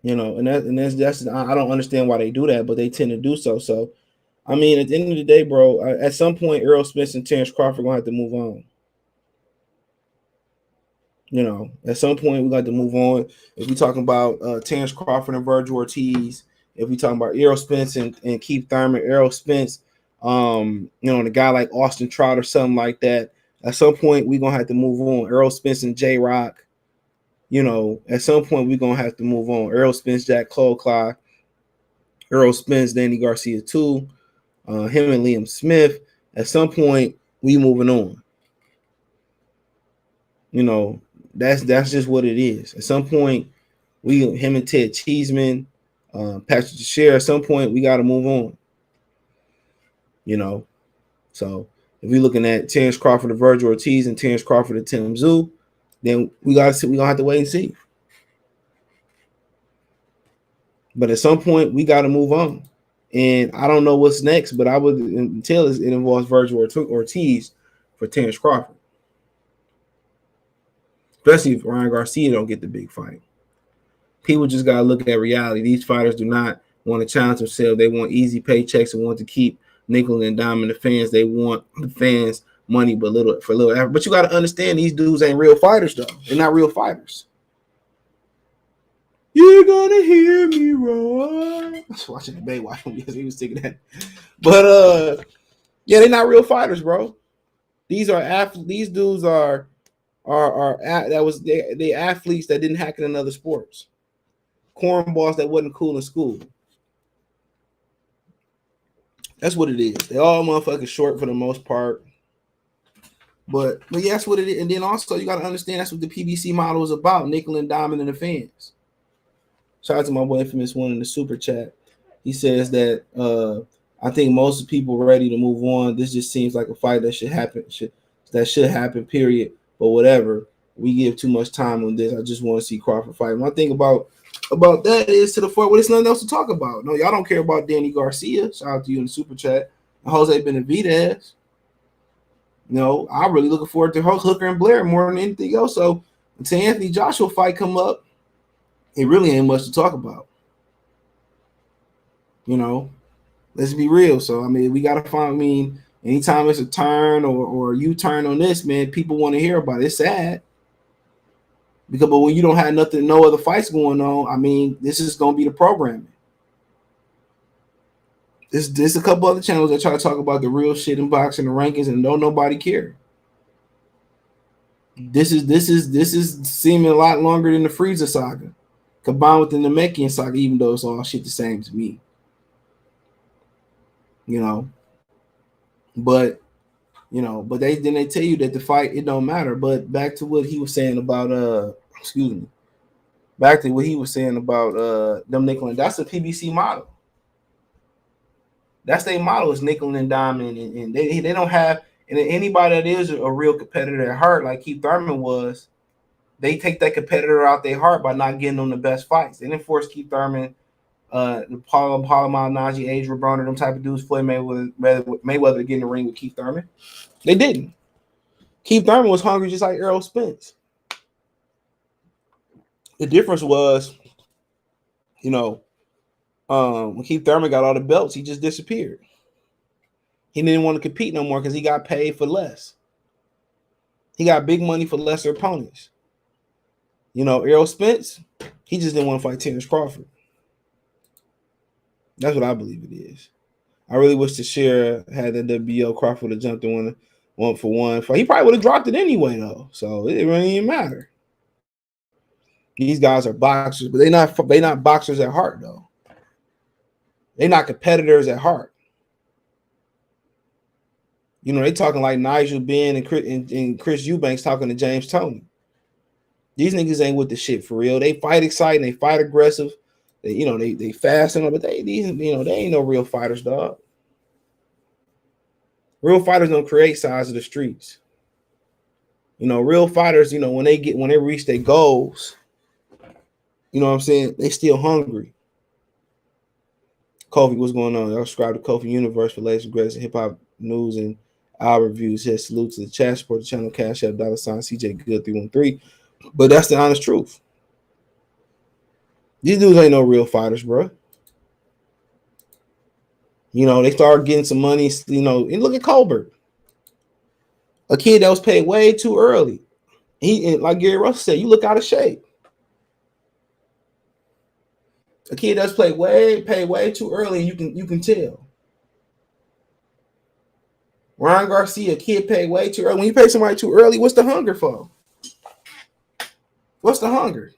You know, and that's I don't understand why they do that, but they tend to do so. So, I mean, at the end of the day, bro, at some point, Errol Spence and Terence Crawford gonna have to move on. You know, at some point we got to move on. If we talking about Terence Crawford and Virgil Ortiz, if we talking about Errol Spence and Keith Thurman, Errol Spence, you know, and a guy like Austin Trout or something like that, at some point we gonna have to move on. Errol Spence and J Rock. You know, at some point we're gonna have to move on. Errol Spence, Jack Cole, Errol Spence, Danny Garcia too, him and Liam Smith. At some point, we moving on. You know, that's just what it is. At some point, him and Ted Cheeseman, Patrick Teixeira. At some point, we got to move on. You know, so if we're looking at Terence Crawford and Virgil Ortiz and Terence Crawford and Tim Tszyu, then we gonna have to wait and see. But at some point, we got to move on. And I don't know what's next, but I would until it involves Virgil Ortiz for Terence Crawford. Especially if Ryan Garcia don't get the big fight. People just got to look at reality. These fighters do not want to challenge themselves. They want easy paychecks and want to keep nickel and diming the fans. They want the fans money, but little effort. But you got to understand these dudes ain't real fighters, though. They're not real fighters. You're gonna hear me roar. I was watching the Baywatch movie because he was singing that. But yeah, they're not real fighters, bro. These are athletes. These dudes are they athletes that didn't hack in other sports. Cornballs that wasn't cool in school. That's what it is. They all motherfucking short for the most part. But yeah, that's what it is. And then also you got to understand that's what the PBC model is about: nickel and diamond the fans. Shout out to my boy Infamous One in the super chat. He says that I think most people are ready to move on. This just seems like a fight that should happen. That should happen, period. But whatever. We give too much time on this. I just want to see Crawford fight. My thing about that is to the point where there's nothing else to talk about. No, y'all don't care about Danny Garcia. Shout out to you in the super chat. Jose Benavidez. No, I'm really looking forward to Hooker and Blair more than anything else. So until Anthony Joshua fight come up, it really ain't much to talk about. You know, let's be real. So, I mean, we got to find, I mean, anytime it's a turn or U-turn on this, man, people want to hear about it. It's sad. But when you don't have no other fights going on, I mean, this is going to be the programming. There's a couple other channels that try to talk about the real shit in boxing, the rankings, and don't nobody care. This is seeming a lot longer than the Frieza saga, combined with the Namekian saga, even though it's all shit the same to me. You know, but they tell you that the fight it don't matter. But back to what he was saying about back to what he was saying about them nickel and that's the PBC model. That's their model is nickel and diamond, and they don't have, and anybody that is a real competitor at heart, like Keith Thurman was, they take that competitor out their heart by not getting them the best fights. They didn't force Keith Thurman, Paulo Malignaggi, Adrian Broner, them type of dudes, Floyd Mayweather to get in the ring with Keith Thurman. They didn't. Keith Thurman was hungry just like Errol Spence. The difference was, when Keith Thurman got all the belts, he just disappeared. He didn't want to compete no more because he got paid for less. He got big money for lesser opponents. You know, Errol Spence, he just didn't want to fight Terence Crawford. That's what I believe it is. I really wish Teixeira had that WBO. Crawford would have jumped in one for one fight. He probably would have dropped it anyway, though. So it really didn't matter. These guys are boxers, but they not boxers at heart, though. They're not competitors at heart. You know, they talking like Nigel Benn and Chris Eubanks talking to James Toney. These niggas ain't with the shit for real. They fight exciting, they fight aggressive. They fast and all, but they ain't no real fighters, dog. Real fighters don't create size of the streets. You know, real fighters, you know, when they reach their goals, you know what I'm saying, they still hungry. Kofi, what's going on? Y'all subscribe to Kofi Universe for latest greatest hip hop news and our reviews. Here, salute to the chat, support the channel, Cash App, $ CJ Good 313. But that's the honest truth. These dudes ain't no real fighters, bro. You know, they start getting some money, you know, and look at Colbert. A kid that was paid way too early. He, like Gary Russell said, you look out of shape. A kid that's paid way too early, and you can tell. Ryan Garcia, a kid paid way too early. When you pay somebody too early, what's the hunger for? What's the hunger?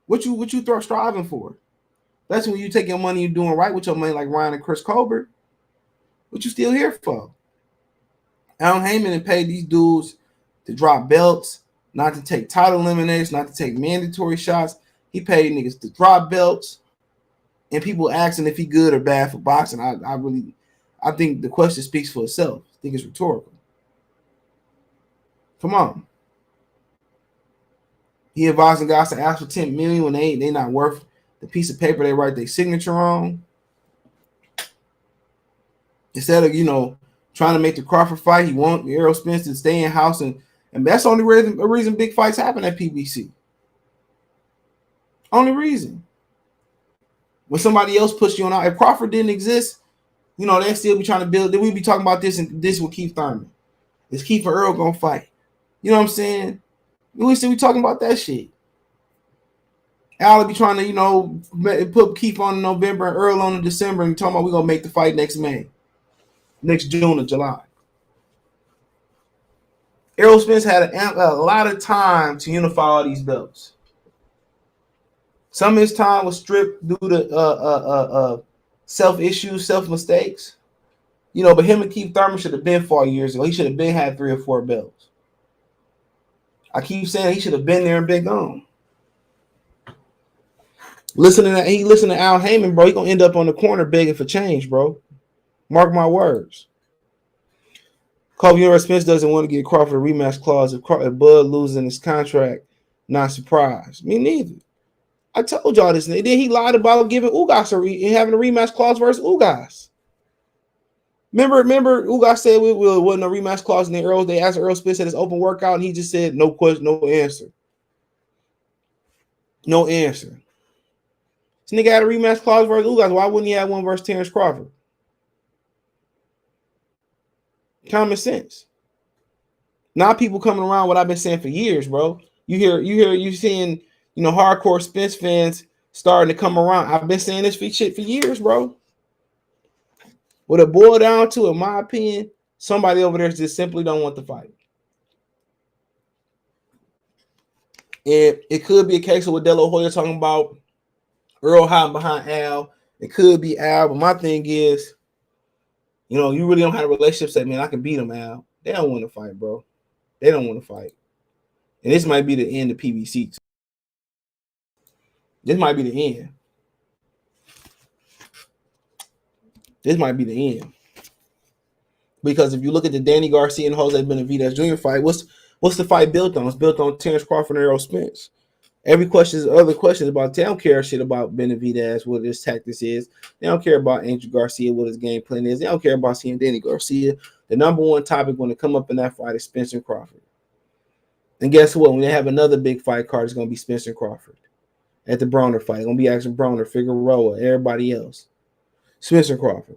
What you striving for? That's when you take your money, you're doing right with your money, like Ryan and Chris Colbert. What you still here for? Al Heyman and paid these dudes to drop belts, not to take title eliminators, not to take mandatory shots. He paid niggas to drop belts, and people asking if he good or bad for boxing. I think the question speaks for itself. I think it's rhetorical. Come on. He advising guys to ask for $10 million when they not worth the piece of paper they write their signature on. Instead of, you know, trying to make the Crawford fight, he want Errol Spence to stay in house, and that's the only reason big fights happen at PBC. Only reason. When somebody else puts you on out, if Crawford didn't exist, you know, they'd still be trying to build. Then we'd be talking about this and this with Keith Thurman. Is Keith and Earl gonna fight? You know what I'm saying? We still be talking about that shit. Al be trying to, you know, put Keith on in November and Earl on in December, and talking about we're gonna make the fight next June or July. Errol Spence had a lot of time to unify all these belts. Some of his time was stripped due to self-issues, self-mistakes. You know, but him and Keith Thurman should have been 4 years ago. He should have been had 3 or 4 belts. I keep saying he should have been there and been gone. Listen to Al Heyman, bro. He gonna end up on the corner begging for change, bro. Mark my words. Kobe Spence doesn't want to get Crawford a rematch clause if Bud losing his contract. Not surprised. Me neither. I told y'all this. Then he lied about giving Ugas having a rematch clause versus Ugas. Remember Ugas said we wasn't a rematch clause in the Earl. They asked Errol Spence at his open workout, and he just said no question, no answer. No answer. This nigga had a rematch clause versus Ugas. Why wouldn't he have one versus Terence Crawford? Common sense. Now people coming around what I've been saying for years, bro. You seeing, you know, hardcore Spence fans starting to come around. I've been saying this shit for years, bro. What it boiled down to, in my opinion, somebody over there just simply don't want the fight. And it could be a case of what De La Hoya talking about, Earl hiding behind Al. It could be Al, but my thing is, you know, you really don't have a relationship. Say, man, I can beat him, Al. They don't want to fight, bro. They don't want to fight. And this might be the end of PBC. This might be the end. This might be the end. Because if you look at the Danny Garcia and Jose Benavidez Jr. fight, what's the fight built on? It's built on Terence Crawford and Errol Spence. Other questions about, they don't care shit about Benavidez, what his tactics is. They don't care about Angel Garcia, what his game plan is. They don't care about seeing Danny Garcia. The number one topic when it come up in that fight is Spencer Crawford. And guess what? When they have another big fight card, it's going to be Spencer Crawford. At the Broner fight, it's going to be Action Broner, Figueroa, everybody else. Spencer Crawford.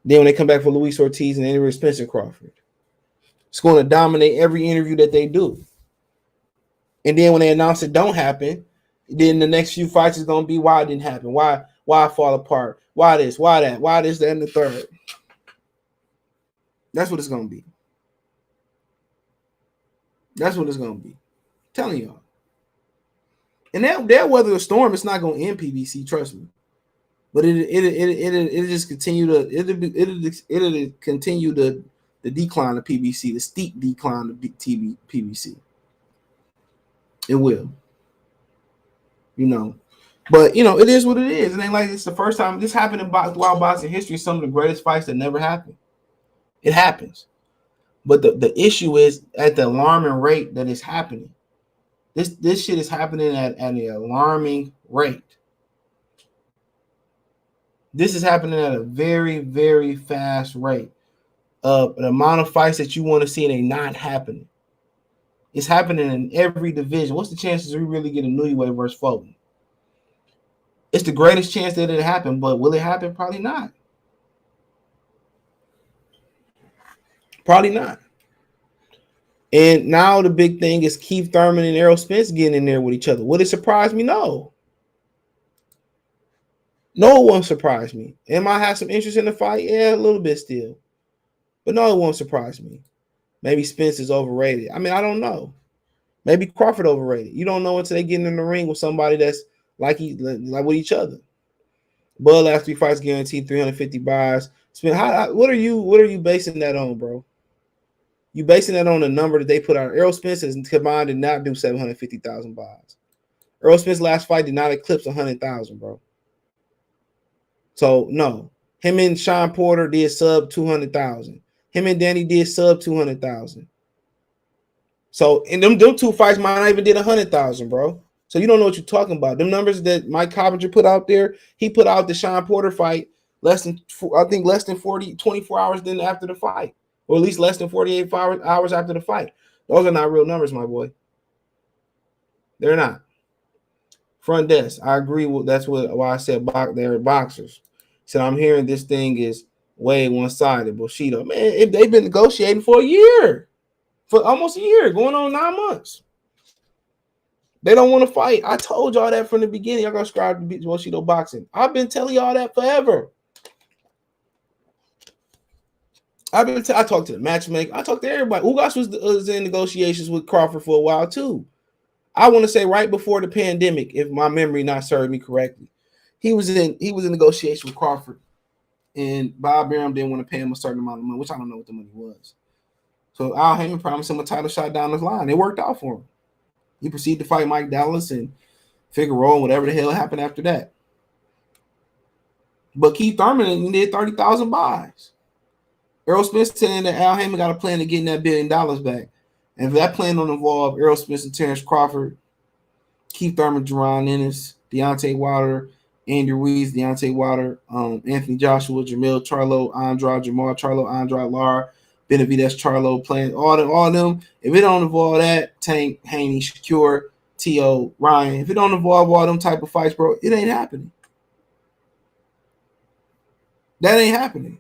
Then when they come back for Luis Ortiz and Errol Spence Crawford, it's going to dominate every interview that they do. And then when they announce it don't happen, then the next few fights is going to be why it didn't happen, why fall apart, why this, why that, why this, that, and the third. That's what it's going to be. That's what it's going to be. I'm telling y'all. And they'll weather the storm. It's not going to end PBC, trust me. But it'll just continue to it'll continue the decline of PBC, the steep decline of PBC. It will, but it is what it is. It ain't like it's the first time this happened in wild boxing history. Some of the greatest fights that never happened. It happens, but the issue is at the alarming rate that it's happening. This shit is happening at an alarming rate. This is happening at a very, very fast rate. The amount of fights that you want to see, and they not happening. It's happening in every division. What's the chances we really get a Newlywed versus Fulton? It's the greatest chance that it'll happen, but will it happen? Probably not. Probably not. And now the big thing is Keith Thurman and Errol Spence getting in there with each other. Would it surprise me? No. No, it won't surprise me. Am I have some interest in the fight? Yeah, a little bit still. But no, it won't surprise me. Maybe Spence is overrated. I mean, I don't know. Maybe Crawford overrated. You don't know until they get in the ring with somebody that's like with each other. Bud last 3 fights guaranteed 350 buys. What are you basing that on, bro? You basing that on the number that they put out. Errol Spence has combined did not do 750,000 buys. Errol Spence's last fight did not eclipse 100,000, bro. So no, him and Sean Porter did sub 200,000. Him and Danny did sub 200,000. So in them 2 fights, might not even did 100,000, bro. So you don't know what you're talking about. Them numbers that Mike Coppinger put out there, he put out the Sean Porter fight less than 24 hours then after the fight, or at least less than 48 hours after the fight. Those are not real numbers, my boy. They're not. Front desk, I agree with that's why I said they're boxers. Said I'm hearing this thing is way one-sided. Bushido, man, they've been negotiating for a year, for almost a year, going on 9 months. They don't want to fight. I told y'all that from the beginning. Y'all gotta subscribe to Bushido Boxing. I've been telling y'all that forever. I talked to the matchmaker. I talked to everybody. Ugas was in negotiations with Crawford for a while too. I want to say right before the pandemic, if my memory not served me correctly, he was in negotiation with Crawford, and Bob Arum didn't want to pay him a certain amount of money, which I don't know what the money was. So Al Heyman promised him a title shot down the line. It worked out for him. He proceeded to fight Mike Dallas and Figueroa and whatever the hell happened after that. But Keith Thurman did 30,000 buys. Errol Spence saying that Al Heyman got a plan to getting that $1 billion back. And if that plan don't involve Errol Spence and Terence Crawford, Keith Thurman, Jerron Ennis, Deontay Wilder, Andy Ruiz, Deontay Wilder, Anthony Joshua, Jamil Charlo, Andrade, Jamal Charlo, Andrade Lara, Benavidez Charlo, playing all of them. If it don't involve that, Tank, Haney, Shakur, T.O., Ryan, if it don't involve all them type of fights, bro, it ain't happening. That ain't happening.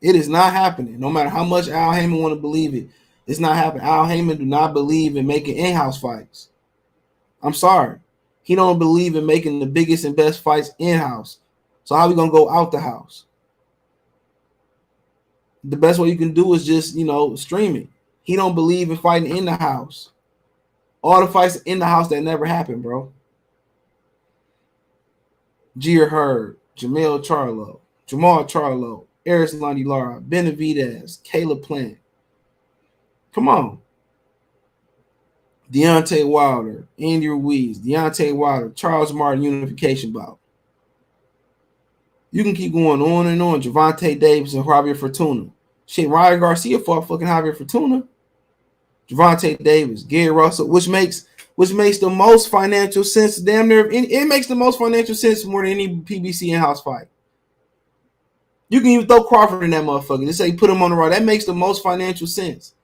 It is not happening. No matter how much Al Heyman want to believe it, it's not happening. Al Heyman do not believe in making in-house fights. I'm sorry. He don't believe in making the biggest and best fights in-house. So how we going to go out the house? The best way you can do is just, stream it. He don't believe in fighting in the house. All the fights in the house that never happened, bro. Gia Hurd, Jamal Charlo, Eris Lonnie Lara, Benavidez, Caleb Plant. Come on. Deontay Wilder, Andy Ruiz, Deontay Wilder, Charles Martin unification bout. You can keep going on and on. Gervonta Davis and Javier Fortuna. Shit, Ryan Garcia fought fucking Javier Fortuna. Gervonta Davis, Gary Russell, which makes the most financial sense. Damn near, it makes the most financial sense more than any PBC in-house fight. You can even throw Crawford in that motherfucker. Just say put him on the road. That makes the most financial sense.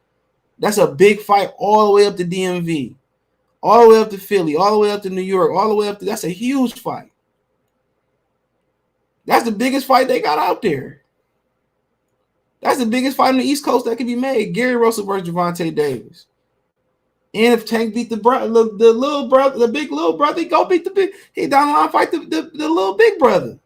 That's a big fight all the way up to DMV, all the way up to Philly, all the way up to New York, all the way up to. That's a huge fight. That's the biggest fight they got out there. That's the biggest fight on the East Coast that can be made. Gary Russell versus Gervonta Davis. And if Tank beat the little brother, the big little brother, he go beat the big. He down the line fight the little big brother. And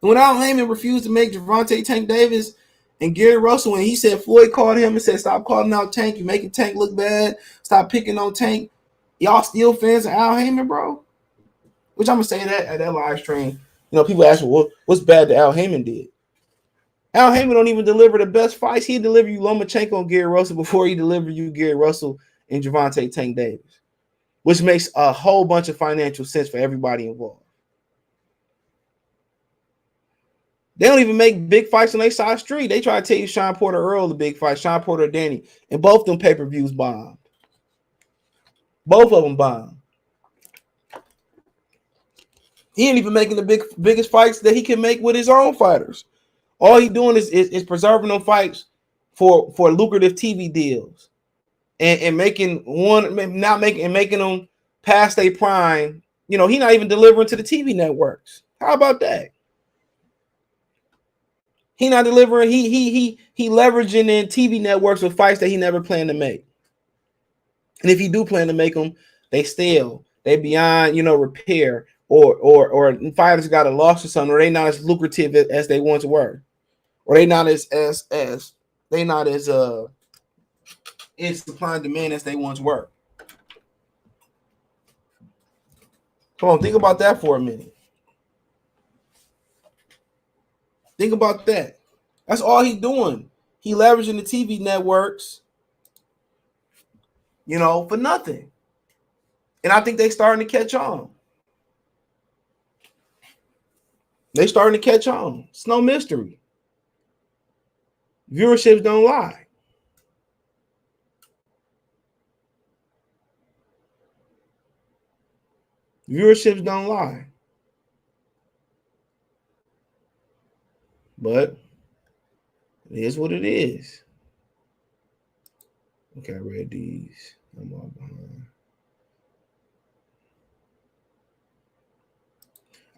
when Al Heyman refused to make Gervonta Tank Davis and Gary Russell, when he said Floyd called him and said, "Stop calling out Tank. You're making Tank look bad. Stop picking on Tank." Y'all still fans of Al Heyman, bro? Which I'm gonna say that at that live stream. You know, people ask, "Well, what's bad that Al Heyman did?" Al Heyman don't even deliver the best fights. He deliver you Lomachenko and Gary Russell before he deliver you Gary Russell and Gervonta Tank Davis, which makes a whole bunch of financial sense for everybody involved. They don't even make big fights on their side street. They try to tell you Sean Porter Earl the big fight, Sean Porter Danny, and both them pay-per-views bombed. Both of them bombed. He ain't even making the biggest fights that he can make with his own fighters. All he doing is preserving them fights for lucrative TV deals, and making them past their prime. You know, he not even delivering to the TV networks. How about that? He not delivering. He leveraging in TV networks with fights that he never planned to make. And if he do plan to make them, they beyond repair, or fighters got a loss or something, or they not as lucrative as they once were. Or they not as in supply and demand as they once were. Come on, think about that for a minute. Think about that. That's all he doing. He leveraging the TV networks, for nothing. And I think they starting to catch on. They starting to catch on. It's no mystery. Viewerships don't lie. Viewerships don't lie. But it is what it is. Okay, I read these. I'm all behind.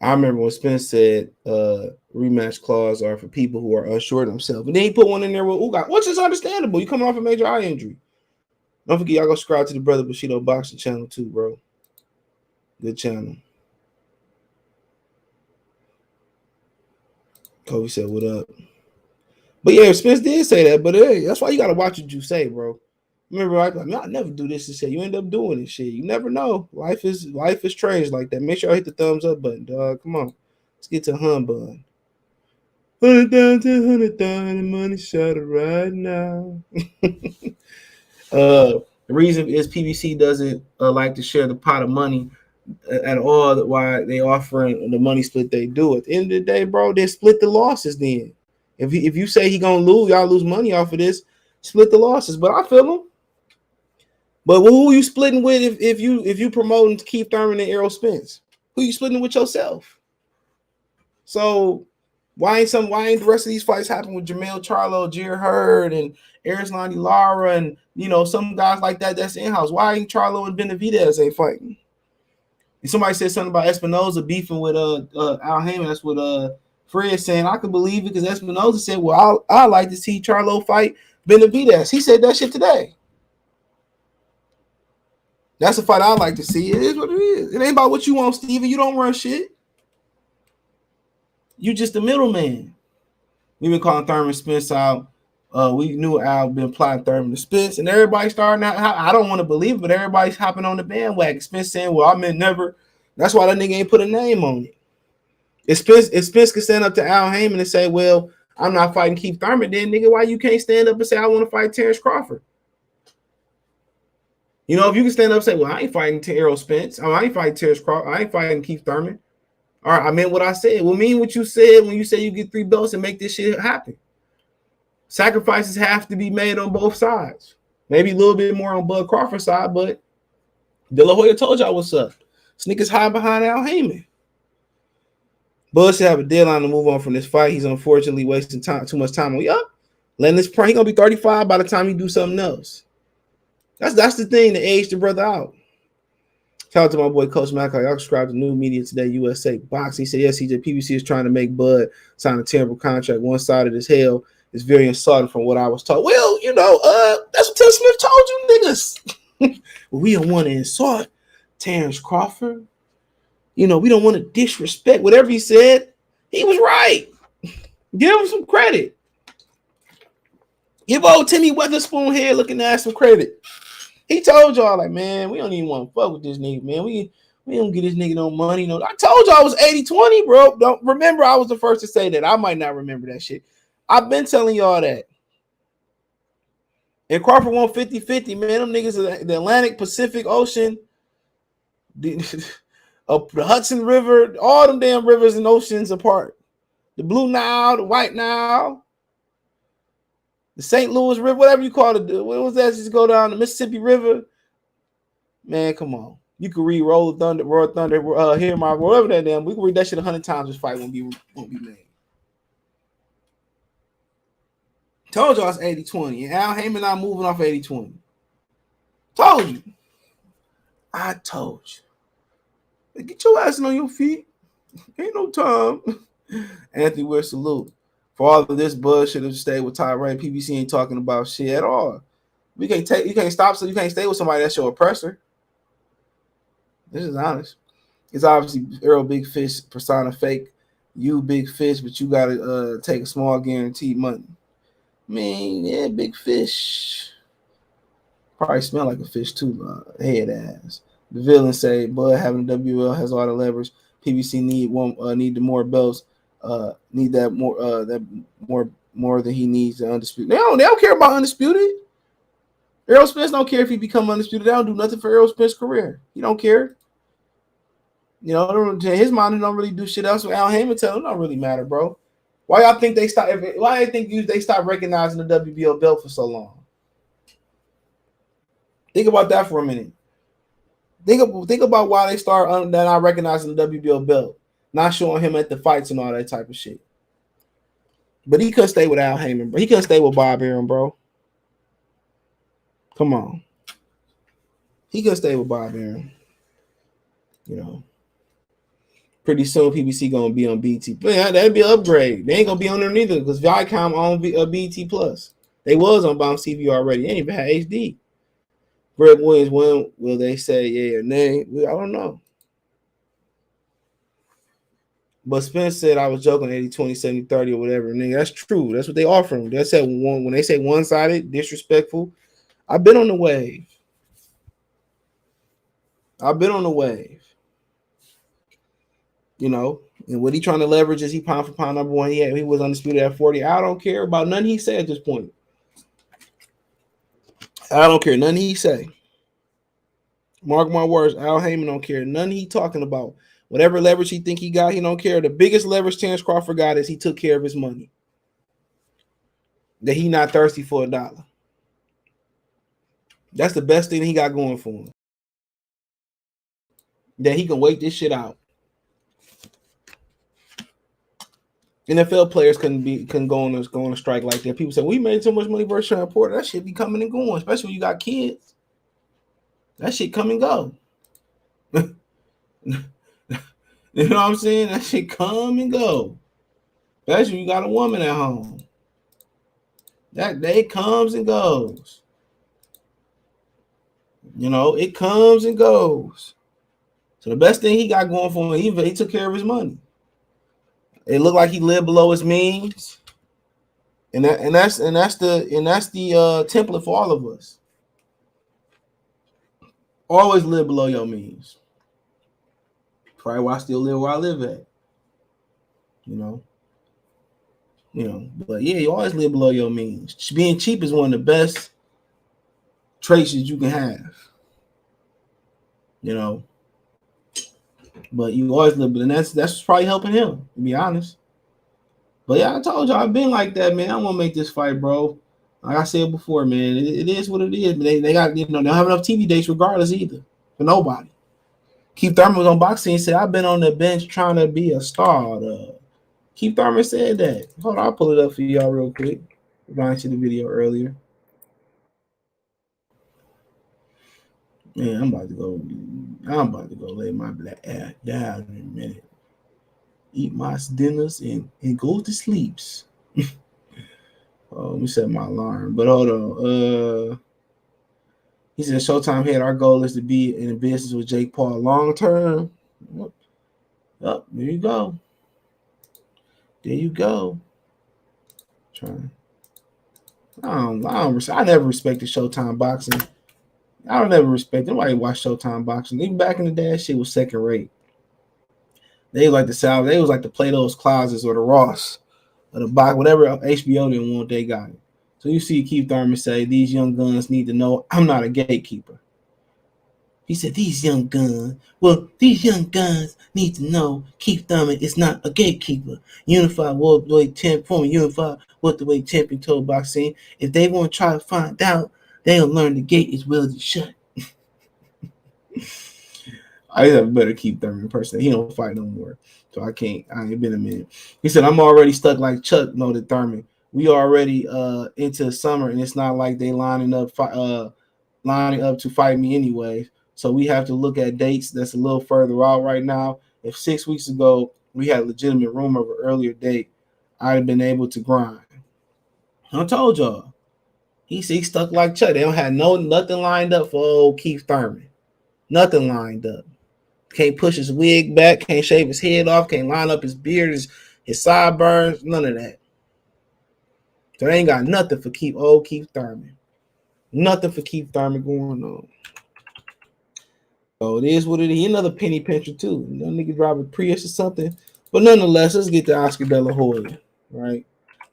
I remember when Spence said rematch clause are for people who are unsure of themselves. And then he put one in there with Uga, which is understandable. You coming off a major eye injury. Don't forget, y'all go subscribe to the Brother Bushido Boxing channel too, bro. Good channel. Kobe said, "What up?" But yeah, Spence did say that. But hey, that's why you gotta watch what you say, bro. Remember, I never do this and say you end up doing this shit. You never know. Life is strange like that. Make sure I hit the thumbs up button, dog. Come on, let's get to humbug. 100,000, 100,000 money shot right now. The reason is PBC doesn't like to share the pot of money at all. Why they offering the money split they do. At the end of the day, bro, they split the losses. Then, if you say he gonna lose, y'all lose money off of this. Split the losses. But I feel him. But who are you splitting with if you promoting Keith Thurman and Errol Spence? Who you splitting with yourself? So why ain't the rest of these fights happen with Jermell Charlo, Jer Hurd, and Arislandi Lara, and some guys like that that's in-house? Why ain't Charlo and Benavidez ain't fighting? And somebody said something about Espinoza beefing with Al Heyman. That's what Fred saying. I could believe it because Espinoza said, "Well, I like to see Charlo fight Benavidez." He said that shit today. That's a fight I like to see. It is what it is. It ain't about what you want, Steven. You don't run shit. You just the middleman. We've been calling Thurman Spence out. We knew Al been applying Thurman to Spence, and everybody starting out. I don't want to believe it, but everybody's hopping on the bandwagon. Spence saying, "Well, I meant never." That's why that nigga ain't put a name on it. If Spence can stand up to Al Heyman and say, "Well, I'm not fighting Keith Thurman," then nigga, why you can't stand up and say, "I want to fight Terence Crawford"? If you can stand up and say, "Well, I ain't fighting Errol Spence. I ain't fighting Terence Crawford. I ain't fighting Keith Thurman." All right, I meant what I said. Well, mean what you said when you say you get 3 belts and make this shit happen. Sacrifices have to be made on both sides. Maybe a little bit more on Bud Crawford's side, but De La Hoya told y'all what's up. This nigga's high behind Al Heyman. Bud should have a deadline to move on from this fight. He's unfortunately wasting too much time on letting this prime. He's gonna be 35 by the time he do something else. That's the thing to age the brother out. Shout out to my boy Coach Mack. Y'all subscribe to New Media Today, USA Boxing. He said, yes, CJ, PBC is trying to make Bud sign a terrible contract. One-sided as hell. It's very insulting from what I was told. Well, that's what Ted Smith told you niggas. We don't want to insult Terence Crawford. We don't want to disrespect. Whatever he said, he was right. Give him some credit. Give old Timmy Weatherspoon head looking ass some credit. He told y'all, like, man, we don't even want to fuck with this nigga, man. We don't get this nigga no money. No, I told y'all I was 80-20, bro. Don't remember, I was the first to say that. I might not remember that shit. I've been telling y'all that. And Crawford won 50-50, man. Them niggas are the Atlantic, Pacific Ocean, the Hudson River, all them damn rivers and oceans apart. The Blue Nile, the White Nile, the St. Louis River, whatever you call it. What was that? Just go down the Mississippi River. Man, come on. You can read Roll Thunder, Hear My, whatever that damn. We can read that shit 100 times. This fight won't be made. Told y'all it's 80-20. And Al Heyman not moving off 80-20. Told you. I told you. Get your ass on your feet. Ain't no time. Anthony Weir, salute. For all of this bullshit of stay with Tyrone, PBC ain't talking about shit at all. You can't stop, so you can't stay with somebody that's your oppressor. This is honest. It's obviously Errol Big Fish persona fake. You Big Fish, but you gotta take a small guaranteed money. I mean, yeah, Big Fish. Probably smell like a fish too, head ass. The villain say, Bud having the WL has all the leverage. PBC need the more belts. Need that more than he needs to undisputed. They don't care about undisputed. Errol Spence don't care if he become undisputed. They don't do nothing for Errol Spence's career. He don't care. His mind don't really do shit else. So Al Heyman tell him it don't really matter, bro. Why y'all think they stop? Why do you think they stop recognizing the WBO belt for so long? Think about that for a minute. Think about why they start not recognizing the WBO belt, not showing him at the fights and all that type of shit. But he couldn't stay with Al Heyman, bro. He couldn't stay with Bob Arum, bro. Come on. He couldn't stay with Bob Arum. Pretty soon PBC gonna be on BT. But yeah, that'd be an upgrade. They ain't gonna be on there neither because Viacom on BT Plus. They was on Bounce TV already. They ain't even had HD. Greg Williams, when will they say yeah or nay? I don't know. But Spence said I was joking 80-20, 70-30 or whatever. Nigga, that's true. That's what they offer him. That's at one when they say one-sided, disrespectful. I've been on the wave. And what he trying to leverage is he pound for pound number one. He was undisputed at 40. I don't care about nothing he said at this point. I don't care nothing he say. Mark my words, Al Heyman don't care nothing he talking about. Whatever leverage he think he got, he don't care. The biggest leverage Terence Crawford got is he took care of his money. That he not thirsty for a dollar. That's the best thing he got going for him. That he can wait this shit out. NFL players couldn't go on a strike like that. People say we made so much money versus Sean Porter. That shit be coming and going, especially when you got kids. That shit come and go. You know what I'm saying? That shit come and go. Especially when you got a woman at home. That day comes and goes. It comes and goes. So the best thing he got going for him, he took care of his money. It looked like he lived below his means, and that's the template for all of us. Always live below your means. Probably why I still live where I live at. But yeah, you always live below your means. Being cheap is one of the best traits that you can have. But you always live, and that's probably helping him, to be honest. But yeah, I told you I've been like that, man. I want to make this fight, bro. Like I said before, man, it is what it is. But they got they don't have enough TV dates regardless either for nobody. Keith Thurman was on boxing and said, "I've been on the bench trying to be a star." Keith Thurman said that. Hold on, I'll pull it up for y'all real quick. Going to the video earlier. Man, I'm about to go lay my black ass down in a minute. Eat my dinners and go to sleeps. Let me set my alarm. But hold on. He said Showtime had our goal is to be in a business with Jake Paul long term. Oh, there you go. There you go. Trying. I never respected Showtime boxing. I don't never respect nobody watch Showtime boxing. Even back in the day, that shit was second rate. They like the South. They was like the Plato's Closets or the Ross or the box, whatever HBO didn't want, they got it. So you see Keith Thurman say, "These young guns need to know I'm not a gatekeeper." He said, these young guns need to know Keith Thurman is not a gatekeeper. Unified Worldweight Champion, former Unified Welterweight Champion told boxing, if they want to try to find out, they'll learn the gate is welded shut. I have better Keith Thurman person. He don't fight no more. So I can't. I ain't been a minute. He said, I'm already stuck like Chuck noted Thurman. We already into summer, and it's not like they lining up to fight me anyways. So we have to look at dates that's a little further out right now. If 6 weeks ago we had a legitimate rumor of an earlier date, I'd have been able to grind. I told y'all. He's stuck like Chuck. They don't have nothing lined up for old Keith Thurman. Nothing lined up. Can't push his wig back, can't shave his head off, can't line up his beard, his sideburns, none of that. So they ain't got nothing for Keith Thurman. Nothing for Keith Thurman going on. So it is what it is. He another penny pincher too. That nigga drive a Prius or something. But nonetheless, let's get to Oscar De La Hoya, right?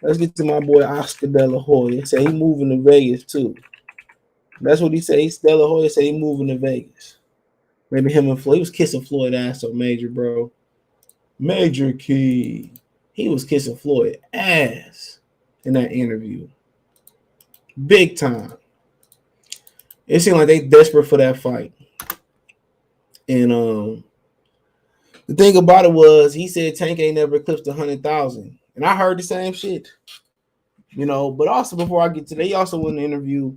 Let's get to my boy Oscar De La Hoya. Say he moving to Vegas too. That's what he said. De La Hoya said he moving to Vegas. Maybe him and Floyd. He was kissing Floyd ass on Major, bro. Major Key. He was kissing Floyd ass in that interview. Big time. It seemed like they desperate for that fight. And the thing about it was he said Tank ain't never eclipsed 100,000. And I heard the same shit. You know, but also before I get to that, he also went in the interview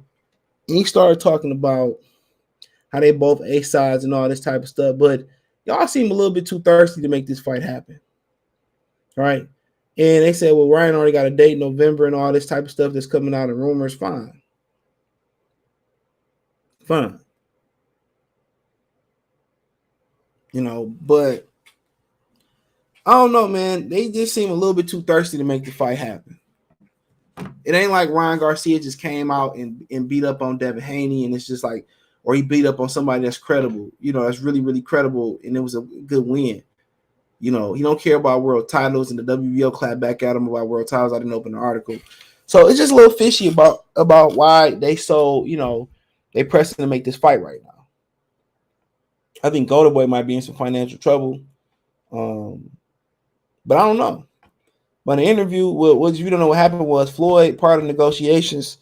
and he started talking about how they both A sides and all this type of stuff. But y'all seem a little bit too thirsty to make this fight happen. Right? And they said, well, Ryan already got a date in November and all this type of stuff that's coming out in rumors. Fine. You know, but I don't know, man. They just seem a little bit too thirsty to make the fight happen. It ain't like Ryan Garcia just came out and beat up on Devin Haney, and it's just like, or he beat up on somebody that's credible, you know, that's really, really credible, and it was a good win. You know, he don't care about world titles, and the WBO clapped back at him about world titles. I didn't open the article. So it's just a little fishy about why they so, you know, they pressing to make this fight right now. I think Golden Boy might be in some financial trouble. But I don't know. But in the interview, what you don't know what happened was Floyd, part of the negotiations,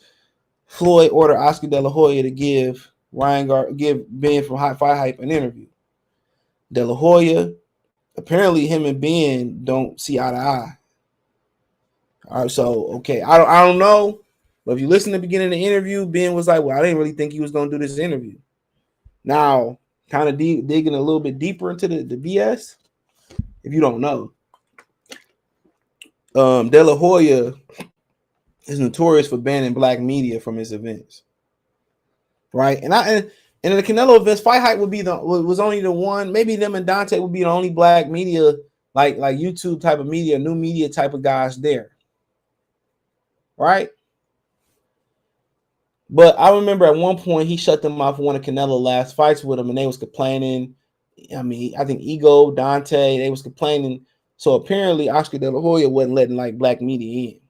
Floyd ordered Oscar De La Hoya to give Ben from Hot Fight Hype an interview. De La Hoya, apparently him and Ben don't see eye to eye. All right, so okay, I don't know, but if you listen to the beginning of the interview, Ben was like, "Well, I didn't really think he was gonna do this interview." Now, kind of digging a little bit deeper into the BS, if you don't know, De La Hoya is notorious for banning black media from his events, right? And the Canelo events, Fight Hype was only the one. Maybe them and Dante would be the only black media, like YouTube type of media, new media type of guys there, right? But I remember at one point he shut them off one of Canelo's last fights with him, and they was complaining. I mean, I think Ego, Dante, they was complaining. So apparently Oscar De La Hoya wasn't letting like black media in.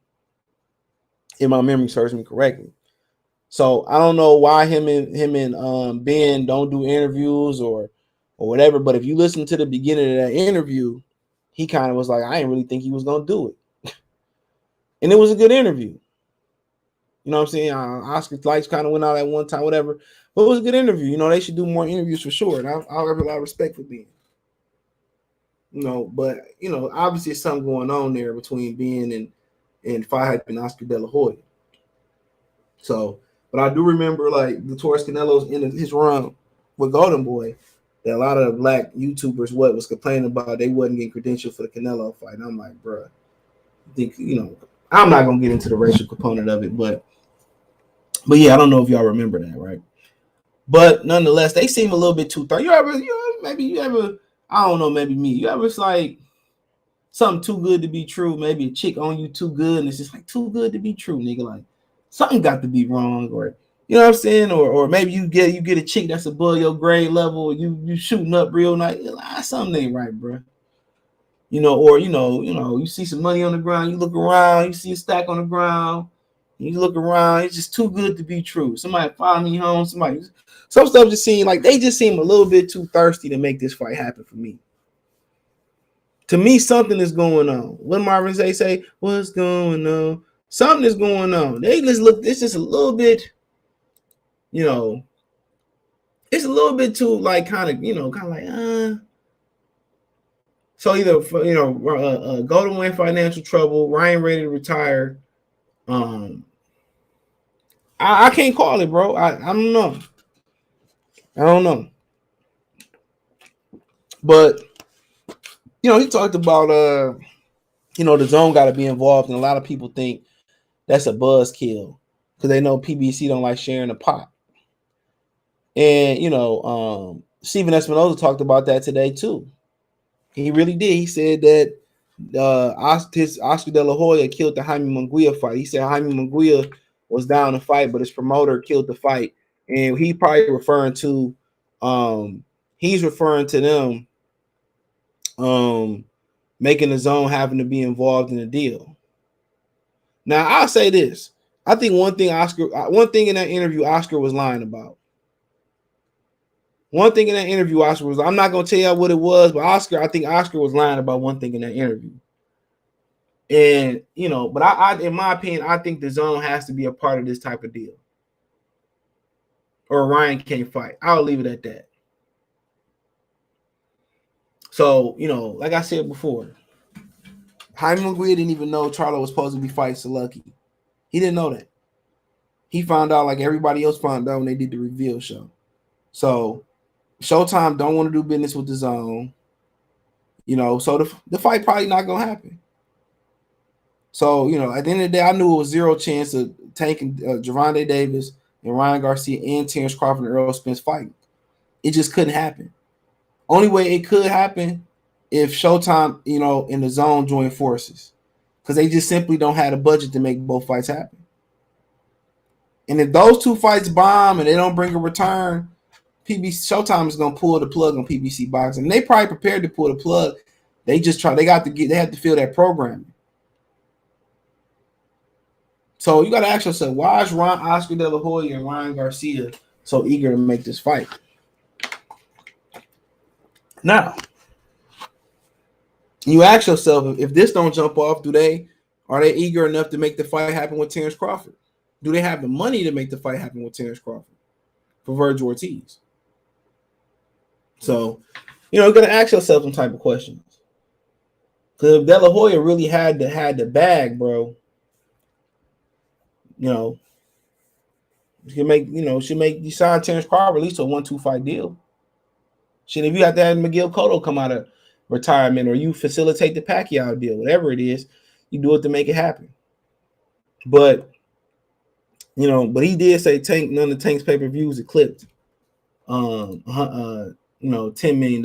If my memory serves me correctly. So I don't know why him and Ben don't do interviews or whatever. But if you listen to the beginning of that interview, he kind of was like, I didn't really think he was gonna do it. And it was a good interview. You know what I'm saying? Oscar lights kind of went out at one time, whatever. But it was a good interview. You know, they should do more interviews for sure. And I'll have a lot of respect for Ben. You know, but you know, obviously there's something going on there between Ben and Fight Hype and Oscar De La Hoya. So, but I do remember like the Torres Canelo's in his run. with Golden Boy that a lot of the black YouTubers was complaining about they wasn't getting credentialed for the Canelo fight. And I'm like, bro, I think I'm not gonna get into the racial component of it, but yeah, I don't know if y'all remember that, right? But nonetheless, they seem a little bit too thirsty. You ever, I don't know, maybe me. You ever like something too good to be true? Maybe a chick on you too good, and it's just like too good to be true, nigga. Like something got to be wrong, or you know what I'm saying? Or maybe you get a chick that's above your grade level, you shooting up real nice. Like, something ain't right, bro. Or you see some money on the ground, you look around, you see a stack on the ground, you look around, it's just too good to be true. Somebody follow me home, some stuff just seem like they just seem a little bit too thirsty to make this fight happen for me. To me, something is going on. What Marvin say, what's going on? Something is going on. They just look, it's just a little bit, it's a little bit too like kind of like So either Golden Win financial trouble, Ryan ready to retire. I can't call it, bro. I don't know. I don't know. But he talked about the zone got to be involved, and a lot of people think that's a buzzkill because they know PBC don't like sharing the pot. And Steven Espinoza talked about that today too. He really did. He said that Oscar De La Hoya killed the Jaime Munguia fight. He said Jaime Munguia was down to fight, but his promoter killed the fight, and he probably referring to them making the zone having to be involved in the deal. Now I'll say this: I think one thing in that interview Oscar was lying about. One thing in that interview Oscar was, I'm not gonna tell you what it was, but I think Oscar was lying about one thing in that interview. And but I in my opinion, I think the zone has to be a part of this type of deal, or Ryan can't fight. I'll leave it at that. So like I said before, Jaime Munguia didn't even know Charlo was supposed to be fighting Salucky. He didn't know that. He found out like everybody else found out when they did the reveal show. So Showtime don't want to do business with the zone. So the fight probably not gonna happen. So at the end of the day, I knew it was zero chance of taking Gervonta Davis and Ryan Garcia and Terence Crawford and Errol Spence fighting. It just couldn't happen. Only way it could happen if Showtime, in the zone join forces, because they just simply don't have the budget to make both fights happen. And if those two fights bomb and they don't bring a return, Showtime is gonna pull the plug on PBC boxing. And they probably prepared to pull the plug. They have to fill that programming. So you got to ask yourself, why is Oscar De La Hoya and Ryan Garcia so eager to make this fight? Now, you ask yourself, if this don't jump off, are they eager enough to make the fight happen with Terence Crawford? Do they have the money to make the fight happen with Terence Crawford for Virgil Ortiz? So, you're going to ask yourself some type of questions. Because if De La Hoya really had the bag, bro, you sign Terence Crawford at least a 1-2 fight deal. Shit, if you have to have Miguel Cotto come out of retirement, or you facilitate the Pacquiao deal, whatever it is, you do it to make it happen. But he did say none of Tank's pay-per-views are clipped. $10 million.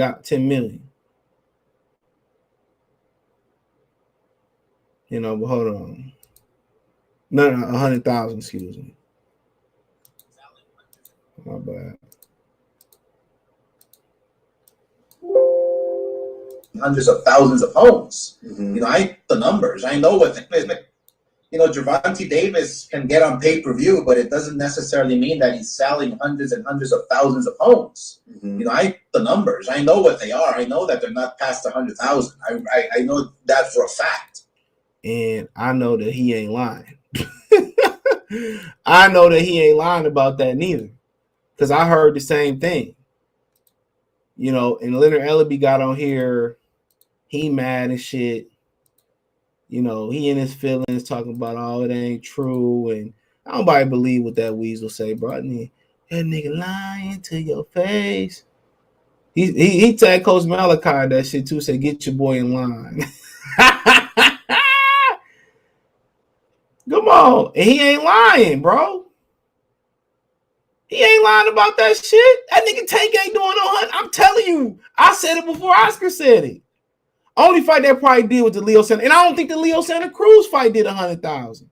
But hold on. No, 100,000, excuse me. My bad. Hundreds of thousands of homes. Mm-hmm. I the numbers. I know what Gervonta Davis can get on pay-per-view, but it doesn't necessarily mean that he's selling hundreds and hundreds of thousands of homes. Mm-hmm. The numbers. I know what they are. I know that they're not past 100,000. I know that for a fact. And I know that he ain't lying. I know that he ain't lying about that neither, because I heard the same thing. And Leonard Ellaby got on here. He mad and shit. He in his feelings talking about, oh, it ain't true. And nobody believe what that weasel say, bro. And That nigga lying to your face. He tagged Coach Malachi that shit too. Said get your boy in line. Come on, and he ain't lying, bro. He ain't lying about that shit. That nigga Tank ain't doing no hunt. I'm telling you, I said it before Oscar said it. Only fight that probably did with the Leo Santa, and I don't think the Leo Santa Cruz fight did 100,000.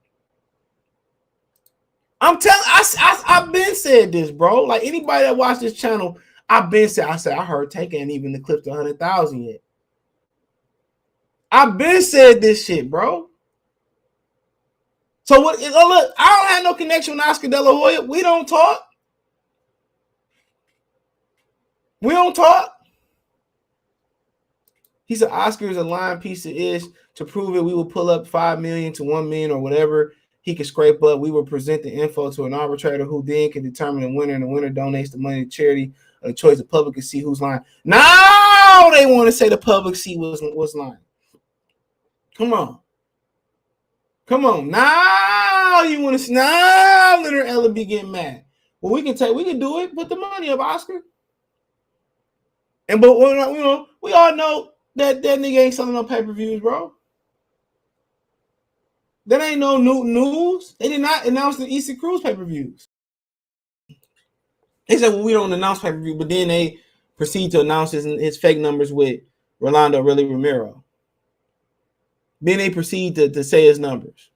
I'm telling, I've been said this, bro. Like anybody that watched this channel, I've been said. I heard Tank ain't even eclipsed 100,000 yet. I've been said this shit, bro. So what? Look, I don't have no connection with Oscar De La Hoya. We don't talk. We don't talk. He said Oscar is a lying piece of ish. To prove it, we will pull up 5 million to 1 million or whatever he can scrape up. We will present the info to an arbitrator who then can determine the winner, and the winner donates the money to charity. A choice the public can see who's lying. Now they want to say the public see was lying. Come on. Come on. Now you want to see. Now Leonard Ella be getting mad. Well, we can do it. Put the money up, Oscar. And but you know, we all know that nigga ain't selling no pay-per-views, bro. That ain't no new news. They did not announce the Easton Cruz pay-per-views. They said, well, we don't announce pay-per-view, but then they proceed to announce his fake numbers with Rolando Really Romero. Then they proceed to say his numbers.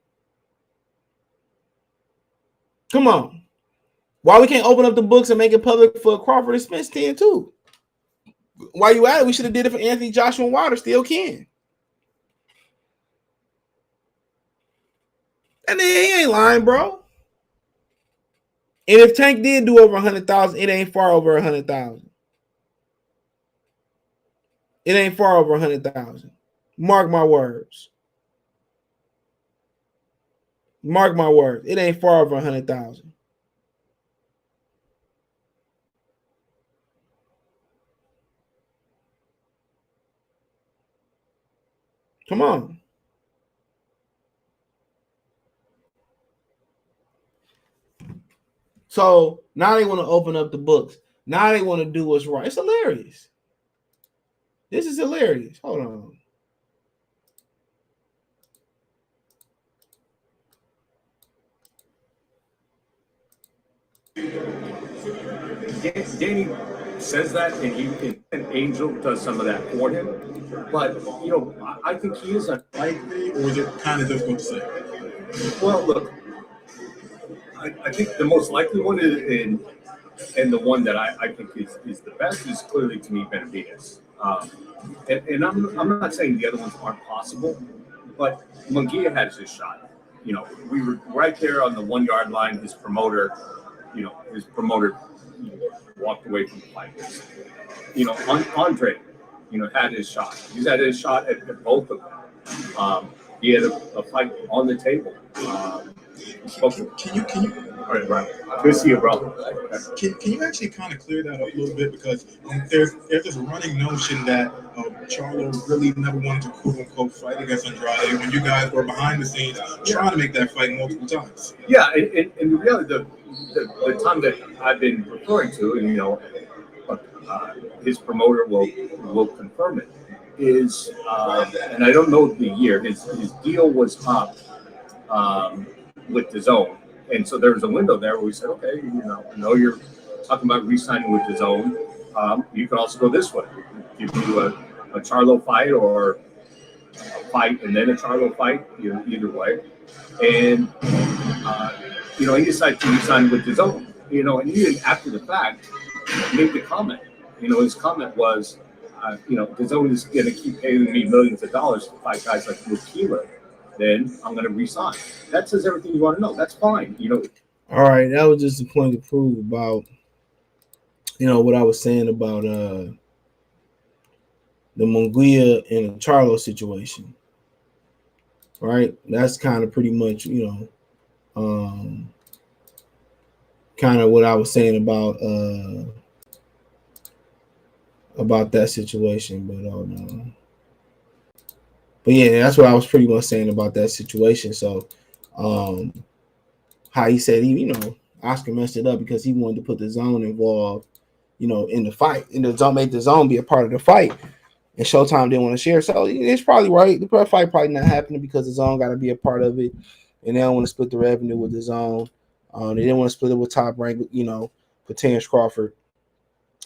Come on. Why we can't open up the books and make it public for Crawford and Spence 10 too? While you at it, we should have did it for Anthony Joshua and Wilder. Still can. And he ain't lying, bro. And if Tank did do over 100,000, it ain't far over 100,000. It ain't far over 100,000. Mark my words. Mark my words. It ain't far over 100,000. Come on. So now they want to open up the books. Now they want to do what's right. It's hilarious. This is hilarious. Hold on. Danny says that, and Angel does some of that for him. But you know, I think he is unlikely, or is it kind of difficult to say? Well, look, I think the most likely one is, and the one that I think is the best is clearly to me Benavidez. And I'm not saying the other ones aren't possible, but Munguia has his shot. You know, we were right there on the 1 yard line. His promoter walked away from the fight. You know, Andre, had his shot. He's had his shot at both of them. He had a fight on the table. Can you? All right, Brian. Good to see you, bro. Can you actually kind of clear that up a little bit, because there's this running notion that Charlo really never wanted to quote unquote fight against Andrade when you guys were behind the scenes trying to make that fight multiple times. Yeah, and really the time that I've been referring to, and his promoter will confirm it, is and I don't know the year. His deal was up with DAZN. And so there was a window there where we said, okay, I know you're talking about re-signing with DAZN. You can also go this way. Give you a Charlo fight, or a fight and then a Charlo fight, either way. And, he decided to re-sign with DAZN. And even after the fact, made the comment. His comment was, DAZN is going to keep paying me millions of dollars to fight guys like Luke Keeler. Then I'm going to resign. That says everything you want to know. That's fine. All right, that was just a point to prove about, what I was saying about the Munguia and Charlo situation. Right, that's kind of pretty much, kind of what I was saying about that situation. But But yeah, that's what I was pretty much saying about that situation. So, how he said, Oscar messed it up because he wanted to put the zone involved, in the fight, and the zone made the zone be a part of the fight. And Showtime didn't want to share, so it's probably right. The fight probably not happening because the zone got to be a part of it, and they don't want to split the revenue with the zone. They didn't want to split it with Top Rank, for Terence Crawford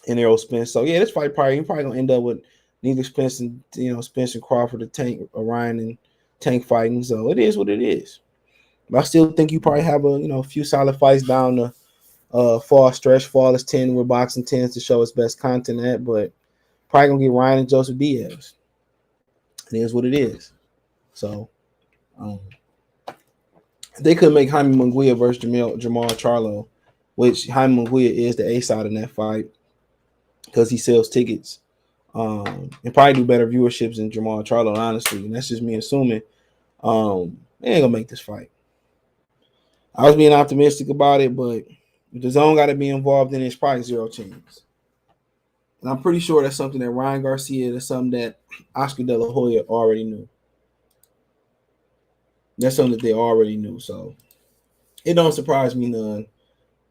and Errol Spence. So yeah, this fight probably gonna end up with neither Spence and Spence and Crawford, or Tank, or Ryan and Tank fighting. So it is what it is. But I still think you probably have a few solid fights down the fall stretch. Fall is 10 where boxing tends to show its best content at, but probably gonna get Ryan and Joseph Diaz. It is what it is. So they could make Jaime Munguia versus Jamal Charlo, which Jaime Munguia is the A side in that fight because he sells tickets. And probably do better viewerships than Jamal Charlo, honestly. And that's just me assuming. They ain't gonna make this fight. I was being optimistic about it, but if the zone got to be involved in it, it's probably 0 chance. And I'm pretty sure that's something that Ryan Garcia, that's something that Oscar De La Hoya already knew. That's something that they already knew. So it don't surprise me none.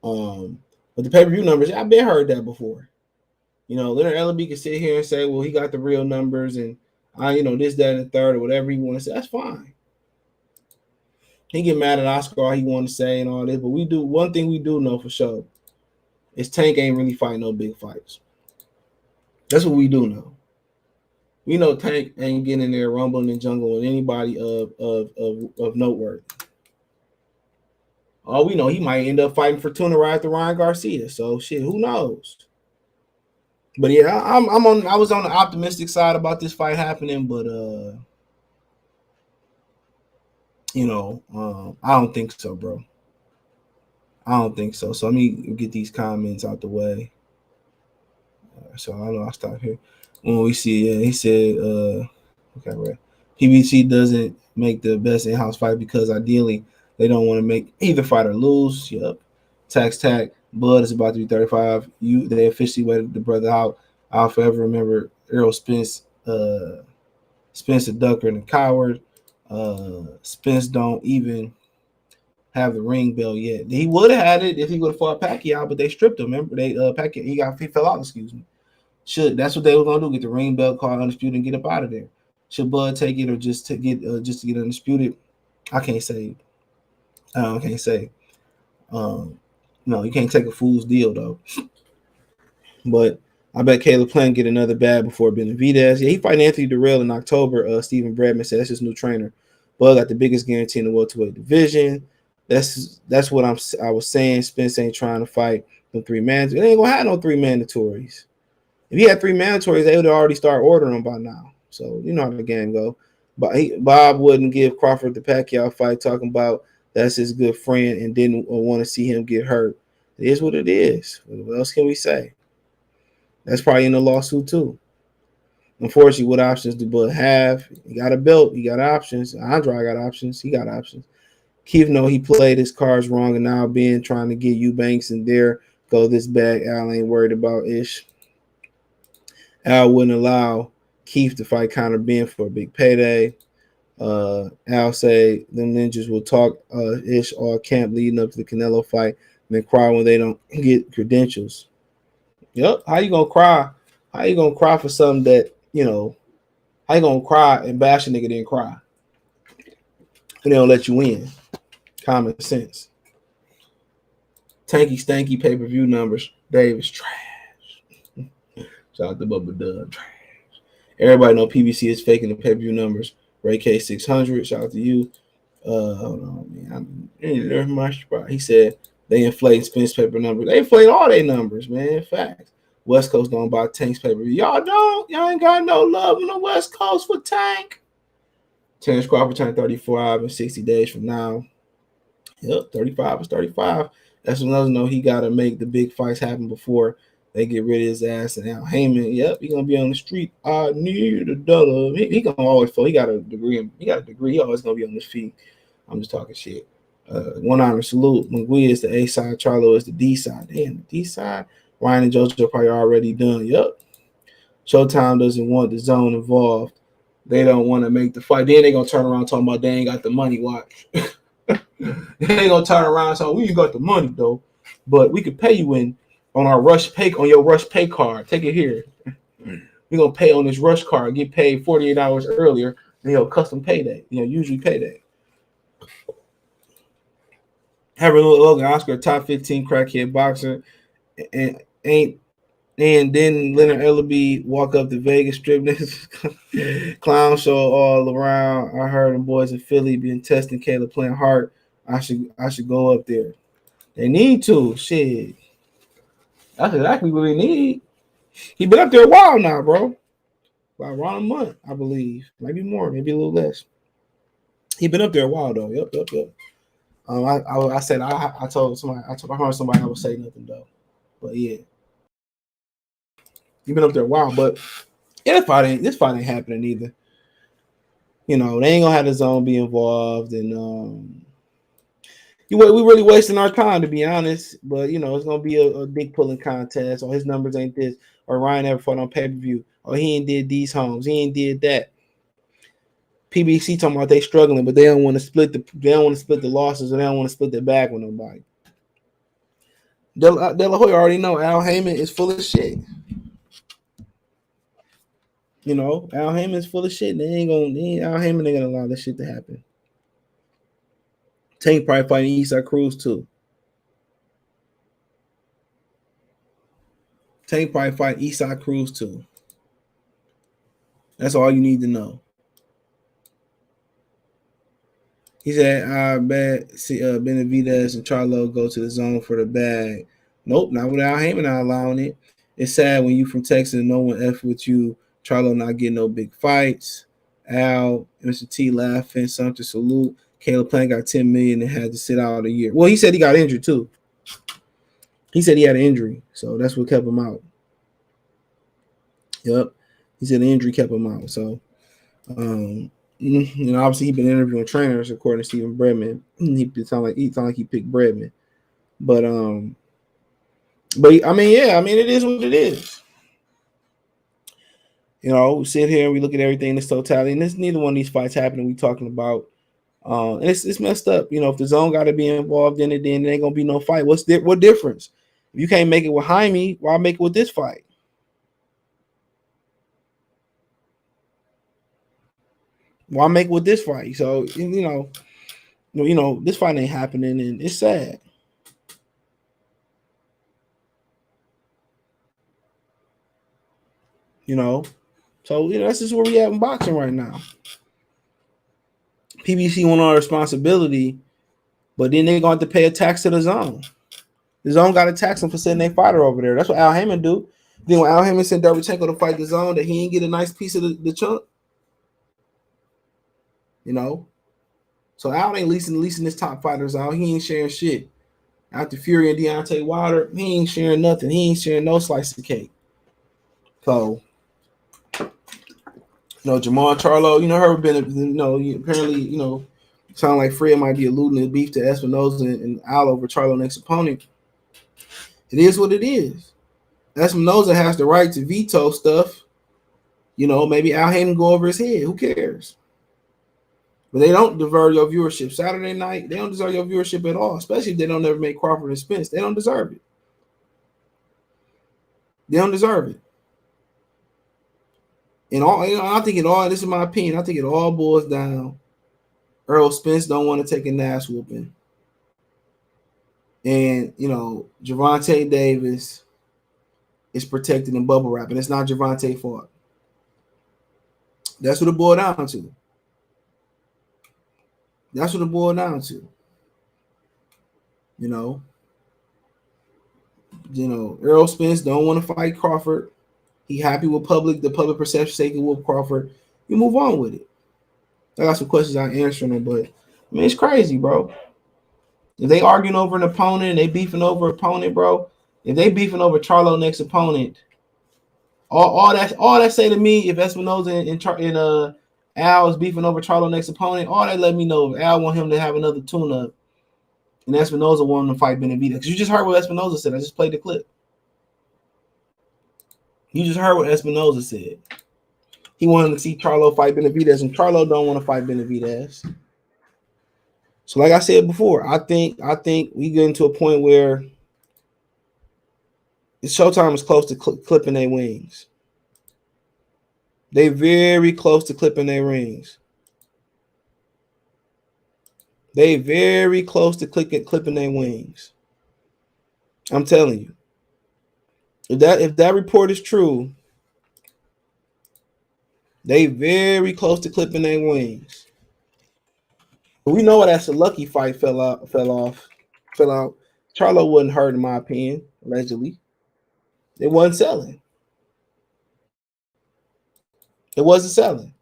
But the pay-per-view numbers, I've been heard that before. Leonard Ellaby can sit here and say, well, he got the real numbers and this, that, and the third, or whatever he want to say. That's fine. He get mad at Oscar all he want to say and all this, but one thing we do know for sure is Tank ain't really fighting no big fights. That's what we do know. We know Tank ain't getting in there rumbling and jungle with anybody of noteworthy. All we know, he might end up fighting for Tuna right after Ryan Garcia. So shit, who knows? But yeah, I was on the optimistic side about this fight happening, but I don't think so, bro. I don't think so. So let me get these comments out the way. So I know I'll stop here. When we see, he said, okay, right. PBC doesn't make the best in-house fight because ideally they don't want to make either fighter lose. Yep. Tack. Bud is about to be 35. They officially waited the brother out. I'll forever remember Errol Spence, Spence a ducker and a coward. Spence don't even have the ring bell yet. He would have had it if he would have fought Pacquiao, but they stripped him. Remember, Pacquiao he fell out. Excuse me. That's what they were gonna do? Get the ring belt, call undisputed, and get up out of there. Should Bud take it or just to get undisputed? I can't say. I can't say. No, you can't take a fool's deal though. But I bet Caleb Plant get another bad before Benavidez. Yeah, he fighting Anthony Durrell in October. Stephen Bradman said that's his new trainer. Bud got the biggest guarantee in the welterweight division. That's what I was saying. Spence ain't trying to fight them 3 man. They ain't gonna have no 3 mandatories. If he had 3 mandatories, they would already start ordering them by now. So you know how the game go. But Bob wouldn't give Crawford the Pacquiao fight, talking about that's his good friend and didn't want to see him get hurt. It is what it is. What else can we say? That's probably in the lawsuit too. Unfortunately, what options do Bud have? He got a belt. He got options. Andre got options. He got options. Keith know he played his cards wrong, and now Ben trying to get Eubanks and there go this bag. Al ain't worried about Ish. Al wouldn't allow Keith to fight Conor Ben for a big payday. Al say them ninjas will talk Ish all camp leading up to the Canelo fight, and then cry when they don't get credentials. Yep. How you gonna cry? How you gonna cry for something that how you gonna cry and bash a nigga then cry? And they don't let you in. Common sense. Tanky stanky pay-per-view numbers. Davis trash. Shout out to Bubba Dub. Trash. Everybody know PBC is faking the pay-per-view numbers. Ray K 600. Shout out to you. Hold on, man. There's my spot. He said they inflate Spence paper numbers. They inflate all their numbers, man. Facts. West Coast don't buy Tank's pay-per-view. Y'all don't. Y'all ain't got no love on the West Coast for Tank. Terence Crawford turned 35 in 60 days from now. Yep, 35 is 35. That's when others know he got to make the big fights happen before they get rid of his ass. And now Heyman, yep, he gonna be on the street. I need a dollar. He gonna always fall. He got a degree. He always gonna be on his feet. I'm just talking shit. One honor salute. Munguia is the A side. Charlo is the D side. Damn, the D side. Ryan and Joseph are probably already done. Yep. Showtime doesn't want the zone involved. They don't want to make the fight. Then they gonna turn around talking about they ain't got the money. Watch. They ain't gonna turn around and say, we ain't got the money though. but we could pay you on our rush pay on your rush pay card. Take it here. We're gonna pay on this rush card. Get paid 48 hours earlier than your custom payday. Usually payday. Harry Logan Oscar, top 15 crackhead boxer, and then Leonard Ellaby walk up to Vegas strip clown show all around. I heard them boys in Philly been testing Caleb playing hard. I should go up there. They need to. Shit. That's exactly what they need. He been up there a while now, bro. About around a month, I believe. Maybe more, maybe a little less. He been up there a while though. Yep. I said I told somebody I heard somebody I would say nothing though. But yeah. He been up there a while, but yeah, this fight ain't happening either. They ain't gonna have the zone be involved, and we really wasting our time to be honest. But it's gonna be a big pulling contest, or his numbers ain't this, or Ryan never fought on pay-per-view, or he ain't did these homes, he ain't did that. PBC talking about they struggling, but they don't want to split the losses, and they don't want to split the bag with nobody. De La Hoya already know Al Heyman is full of shit. Al Heyman is full of shit. Al Heyman ain't gonna allow this shit to happen. Tank probably fighting Eastside Cruz too. That's all you need to know. He said, I bet Benavidez and Charlo go to the zone for the bag. Nope, not without Heyman not allowing it. It's sad when you from Texas and no one F with you. Charlo not getting no big fights. Al, Mr. T laughing, something salute. Caleb Plant got $10 million and had to sit out a year. Well, he said he got injured too. He said he had an injury, so that's what kept him out. Yep. He said the injury kept him out. So, obviously he's been interviewing trainers according to Stephen Bredman. He sound like he picked Bredman. But I mean, it is what it is. We sit here and we look at everything in its totality, and there's neither one of these fights happening. We talking about, and it's messed up. If the zone got to be involved in it, then there ain't gonna be no fight. What difference? If you can't make it with Jaime, why make it with this fight? Why make it with this fight? So this fight ain't happening, and it's sad. So that's just where we at in boxing right now. PBC want our responsibility, but then they're going to have to pay a tax to the zone. The zone got to tax them for sending their fighter over there. That's what Al Heyman do. Then when Al Heyman sent Derevchenko to fight the zone, that he didn't get a nice piece of the chunk. So Al ain't leasing his top fighters out. He ain't sharing shit. After Fury and Deontay Wilder, he ain't sharing nothing. He ain't sharing no slice of cake. So, Jamal Charlo, apparently, sound like Fred might be alluding to beef to Espinoza and Al over Charlo next opponent. It is what it is. Espinoza has the right to veto stuff. Maybe Al Heyman go over his head. Who cares? But they don't deserve your viewership. Saturday night, they don't deserve your viewership at all, especially if they don't ever make Crawford and Spence. They don't deserve it. They don't deserve it. And I think this is my opinion. I think it all boils down. Errol Spence don't want to take an ass whooping. And, Gervonta Davis is protected in bubble wrap, and it's not Gervonta's fault. That's what it boiled down to. Errol Spence don't want to fight Crawford. He happy with the public perception say he can whoop Crawford. You move on with it. I got some questions I'm answering them, but it's crazy, bro. If they arguing over an opponent and they beefing over opponent, bro, if they beefing over Charlo next opponent, all that say to me, if Espinoza and Al is beefing over Charlo next opponent, all that let me know if Al want him to have another tune-up and Espinoza want him to fight Benavidez. Because you just heard what Espinoza said. I just played the clip. You just heard what Espinoza said. He wanted to see Charlo fight Benavidez, and Charlo don't want to fight Benavidez. So, like I said before, I think we get into a point where Showtime is close to clipping their wings. They very close to clipping their rings. They very close to clipping their wings. I'm telling you. If that report is true, they very close to clipping their wings. We know that's a lucky fight fell out. Charlo wasn't hurt, in my opinion, allegedly. It wasn't selling. It wasn't selling.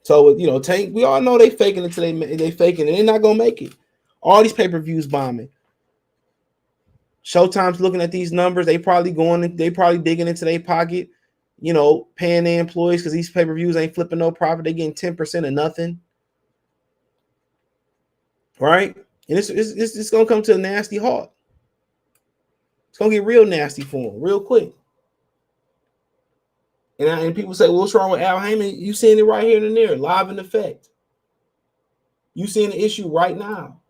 So, Tank, we all know they faking it till they faking it. They're not gonna make it. All these pay-per-views bombing. Showtime's looking at these numbers. They probably digging into their pocket, paying their employees because these pay-per-views ain't flipping no profit. They getting 10% of nothing. Right? And it's gonna come to a nasty halt. It's gonna get real nasty for them real quick. And people say, well, what's wrong with Al Heyman? You seeing it right here and there, live in effect. You seeing the issue right now.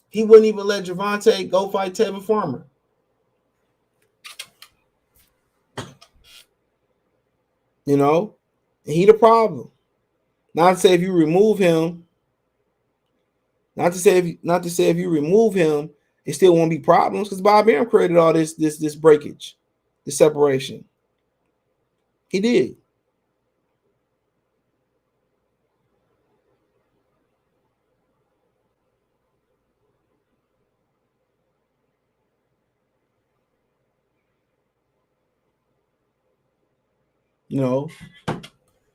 He wouldn't even let Gervonta go fight Tevin Farmer. And he the problem. Not to say if you remove him, if you remove him, it still won't be problems because Bob Arum created all this breakage, this separation. He did.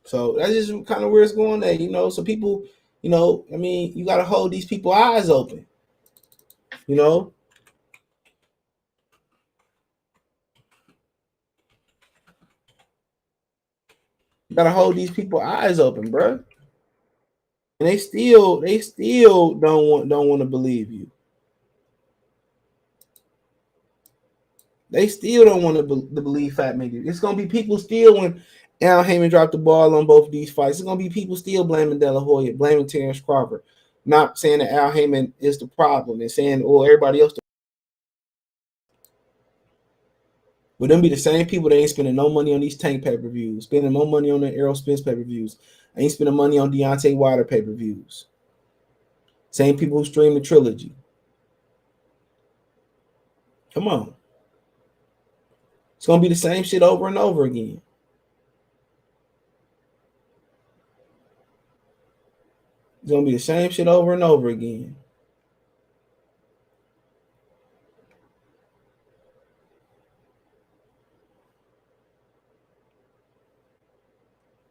So that's just kind of where it's going there, So people, you got to hold these people's eyes open, You got to hold these people's eyes open, bro. And they still don't want to believe you. They still don't want to believe Fat Mickey. It's gonna be people still when Al Heyman dropped the ball on both of these fights. It's gonna be people still blaming De La Hoya, blaming Terence Crawford, not saying that Al Heyman is the problem and saying, everybody else. But them be the same people that ain't spending no money on these Tank pay-per-views, spending more money on the Errol Spence pay-per-views, ain't spending money on Deontay Wilder pay-per-views. Same people who stream the trilogy. Come on. It's going to be the same shit over and over again. It's going to be the same shit over and over again.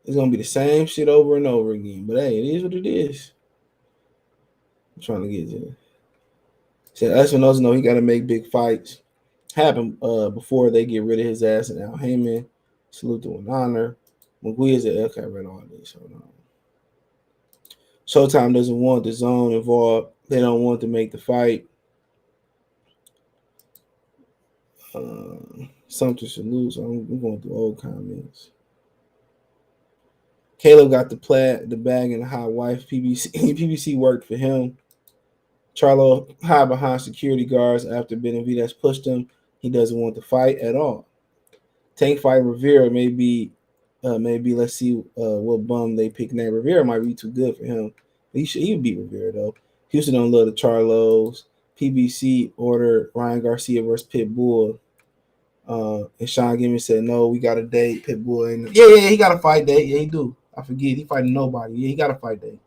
It's going to be the same shit over and over again. But hey, it is what it is. I'm trying to get to it. So Espinosa know he got to make big fights happen before they get rid of his ass and Al Heyman. Salute to an honor. McGuire's at okay, I read all this. Hold on. Showtime doesn't want the zone involved. They don't want to make the fight. Something should lose. I'm going through old comments. Caleb got the bag and the hot wife. PBC worked for him. Charlo hide behind security guards after Benavidez pushed him. He doesn't want to fight at all. Tank fight Rivera maybe let's see what bum they pick name. Rivera might be too good for him. He would beat Rivera though. Houston don't love the Charlos. PBC ordered Ryan Garcia versus Pitbull. And Sean Gimme said no, we got a date. Pitbull ain't he got a fight date. Yeah, he do. I forget he fighting nobody. Yeah, he got a fight date.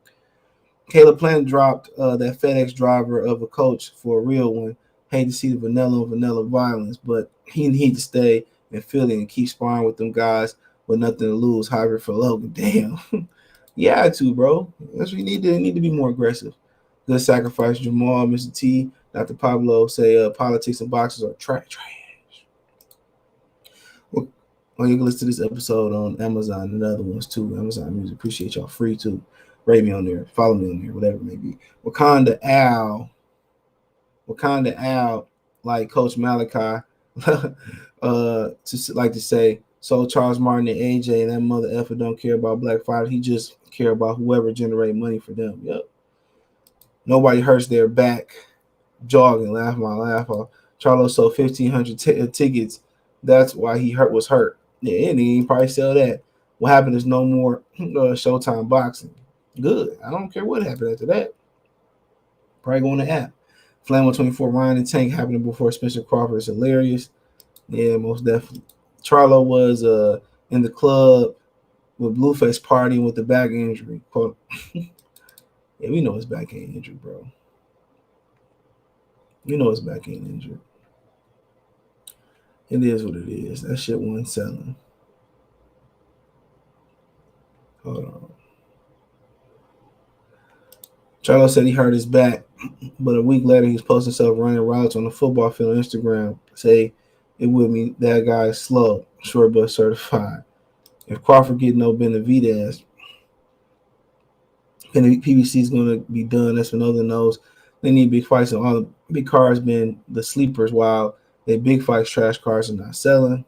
Caleb Plant dropped that FedEx driver of a coach for a real one. Hate to see the vanilla violence, but he need to stay in Philly and keep sparring with them guys with nothing to lose. However, for Logan, damn, yeah, too, bro. That's what you need to be more aggressive. Good sacrifice, Jamal, Mr. T, Dr. Pablo say politics and boxers are trash. Well, you can listen to this episode on Amazon and other ones too. Amazon Music, appreciate y'all. Free too. Rate me on there, follow me on there, whatever it may be. Wakanda Al, like Coach Malachi, to say, so Charles Martin and AJ and that mother effer don't care about black fighters. He just care about whoever generate money for them. Yep. Nobody hurts their back jogging, laugh my laugh off. Charlo sold 1,500 tickets. That's why he was hurt. Yeah, and he probably sell that. What happened is no more Showtime boxing. Good. I don't care what happened after that. Probably go on the app. Flamo 24 Ryan and Tank happening before Spencer Crawford is hilarious. Yeah, most definitely. Charlo was in the club with Blueface partying with the back injury. Yeah, we know his back ain't injured, bro. You know his back ain't injured. It is what it is. That shit wasn't selling. Hold on. Charlo said he hurt his back, but a week later he was posting himself running routes on the football field on Instagram. Say it with me, that guy is slow, short but certified. If Crawford get no Benavidez, and PBC is going to be done. That's another knows. They need big fights, and all the big cars been the sleepers, while they big fights trash cars are not selling.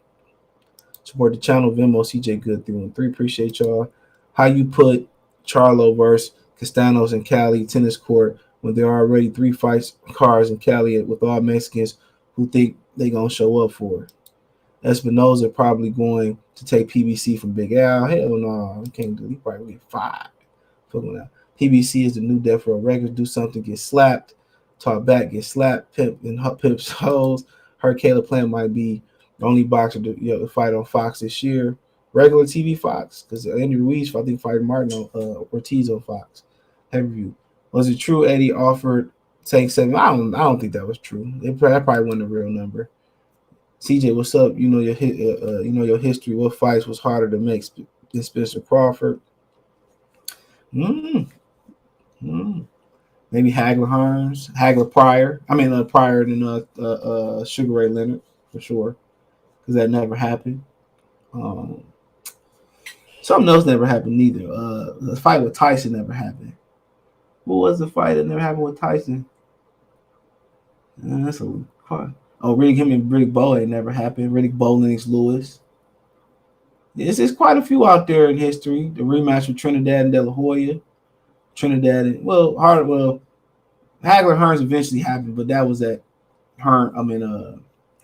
Support the channel, Venmo, CJ Good 313. Appreciate y'all. How you put Charlo versus Castanos in Cali tennis court when there are already 3 fights cars in Cali with all Mexicans who think they gonna show up for it. Espinoza probably going to take PBC from Big Al. Hell no, he can't do it. He probably get 5. PBC is the new Death Row Records. Do something, get slapped. Talk back, get slapped. Pimp and Pip's hoes. Her Caleb Plant might be the only boxer to fight on Fox this year. Regular TV Fox, because Andy Ruiz, I think, fighting Martin on Ortiz on Fox. Heavy view. Was it true Eddie offered Tank 7? I don't think that was true. That probably wasn't a real number. CJ, what's up? You know your history. What fights was harder to make than Spencer Crawford? Maybe Hagler Pryor. Pryor than Sugar Ray Leonard for sure, because that never happened. Something else never happened neither. The fight with Tyson never happened. What was the fight that never happened with Tyson? That's a part. Oh, him and Riddick Bowe ain't never happened. Riddick Bowe, Lennox Lewis. There's quite a few out there in history. The rematch with Trinidad and De La Hoya. Hagler Hearns eventually happened, but that was at Hagler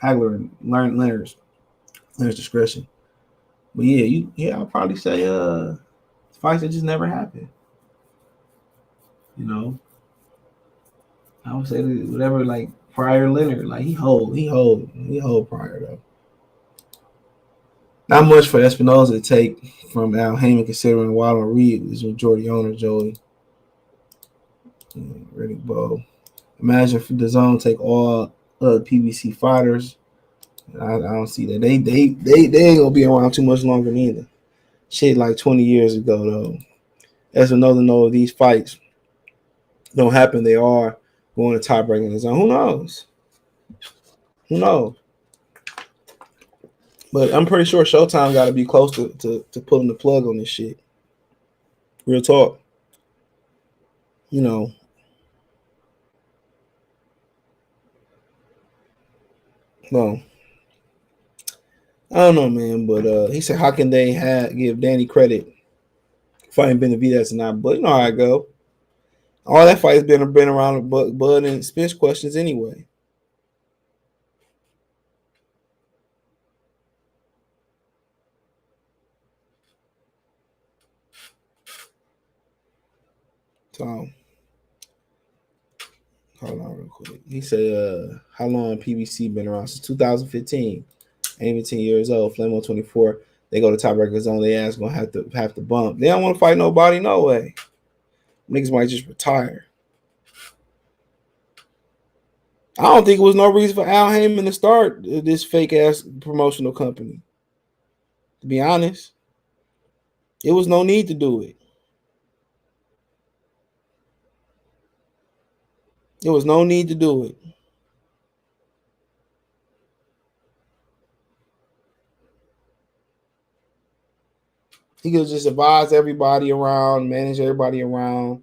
and Leonard's discretion. But yeah, I'll probably say fights that just never happened. You know, I would say whatever, like Pryor Leonard, like he hold Pryor though. Not much for Espinoza to take from Al Heyman, considering Waddle Reed is majority owner. Joey, Riddick Bowe. Imagine if the zone take all PBC fighters. I don't see that. They ain't gonna be around too much longer neither. Shit, like 20 years ago though. As another note, these fights don't happen. They are going to tiebreaking the zone. Who knows? But I'm pretty sure Showtime got to be close to pulling the plug on this shit. Real talk. No. I don't know, man. But he said, how can they give Danny credit fighting Benavidez or not? But you know how I go. All that fight has been around Bud and Spence questions anyway. So, hold on real quick. He said, how long PBC been around? Since 2015. Ain't even 10 years old. Flamo 24. They go to tiebreaker zone. They ass gonna have to bump. They don't want to fight nobody. No way. Niggas might just retire. I don't think it was no reason for Al Heyman to start this fake ass promotional company. To be honest, it was no need to do it. There was no need to do it. He could just advise everybody around, manage everybody around,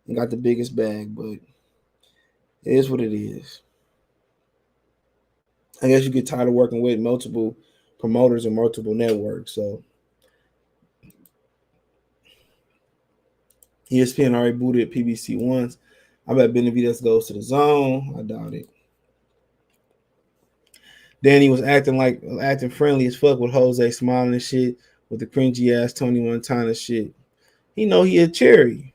and got the biggest bag. But it is what it is. I guess you get tired of working with multiple promoters and multiple networks. So ESPN already booted PBC once. I bet Benavidez goes to the zone. I doubt it. Danny was acting friendly as fuck with Jose, smiling and shit with the cringy ass Tony Montana shit. He know he a cherry.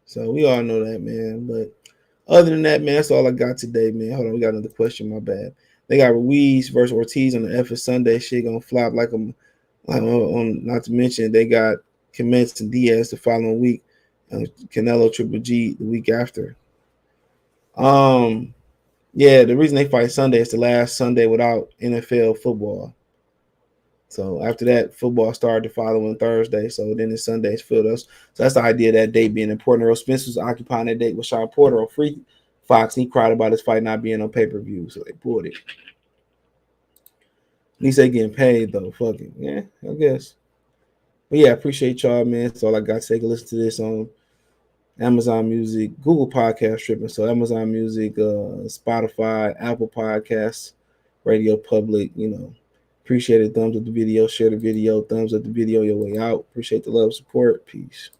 So we all know that, man. But other than that, man, that's all I got today, man. Hold on, we got another question. My bad. They got Ruiz versus Ortiz on the F is Sunday. Shit gonna flop like on. Not to mention they got Commence and Diaz the following week, and Canelo Triple G the week after. Yeah, the reason they fight Sunday is the last Sunday without NFL football. So after that, football started the following Thursday. So then the Sundays filled us. So that's the idea of that date being important. Errol Spence was occupying that date with Sean Porter on Free Fox. And he cried about his fight not being on pay-per-view. So they pulled it. At least they getting paid though. Fuck it. Yeah, I guess. But yeah, I appreciate y'all, man. That's all I got. Take a listen to this on Amazon Music, Google Podcast stripping. So Amazon Music, Spotify, Apple Podcasts, Radio Public, Appreciate it. Thumbs up the video, share the video, thumbs up the video your way out. Appreciate the love, support. Peace.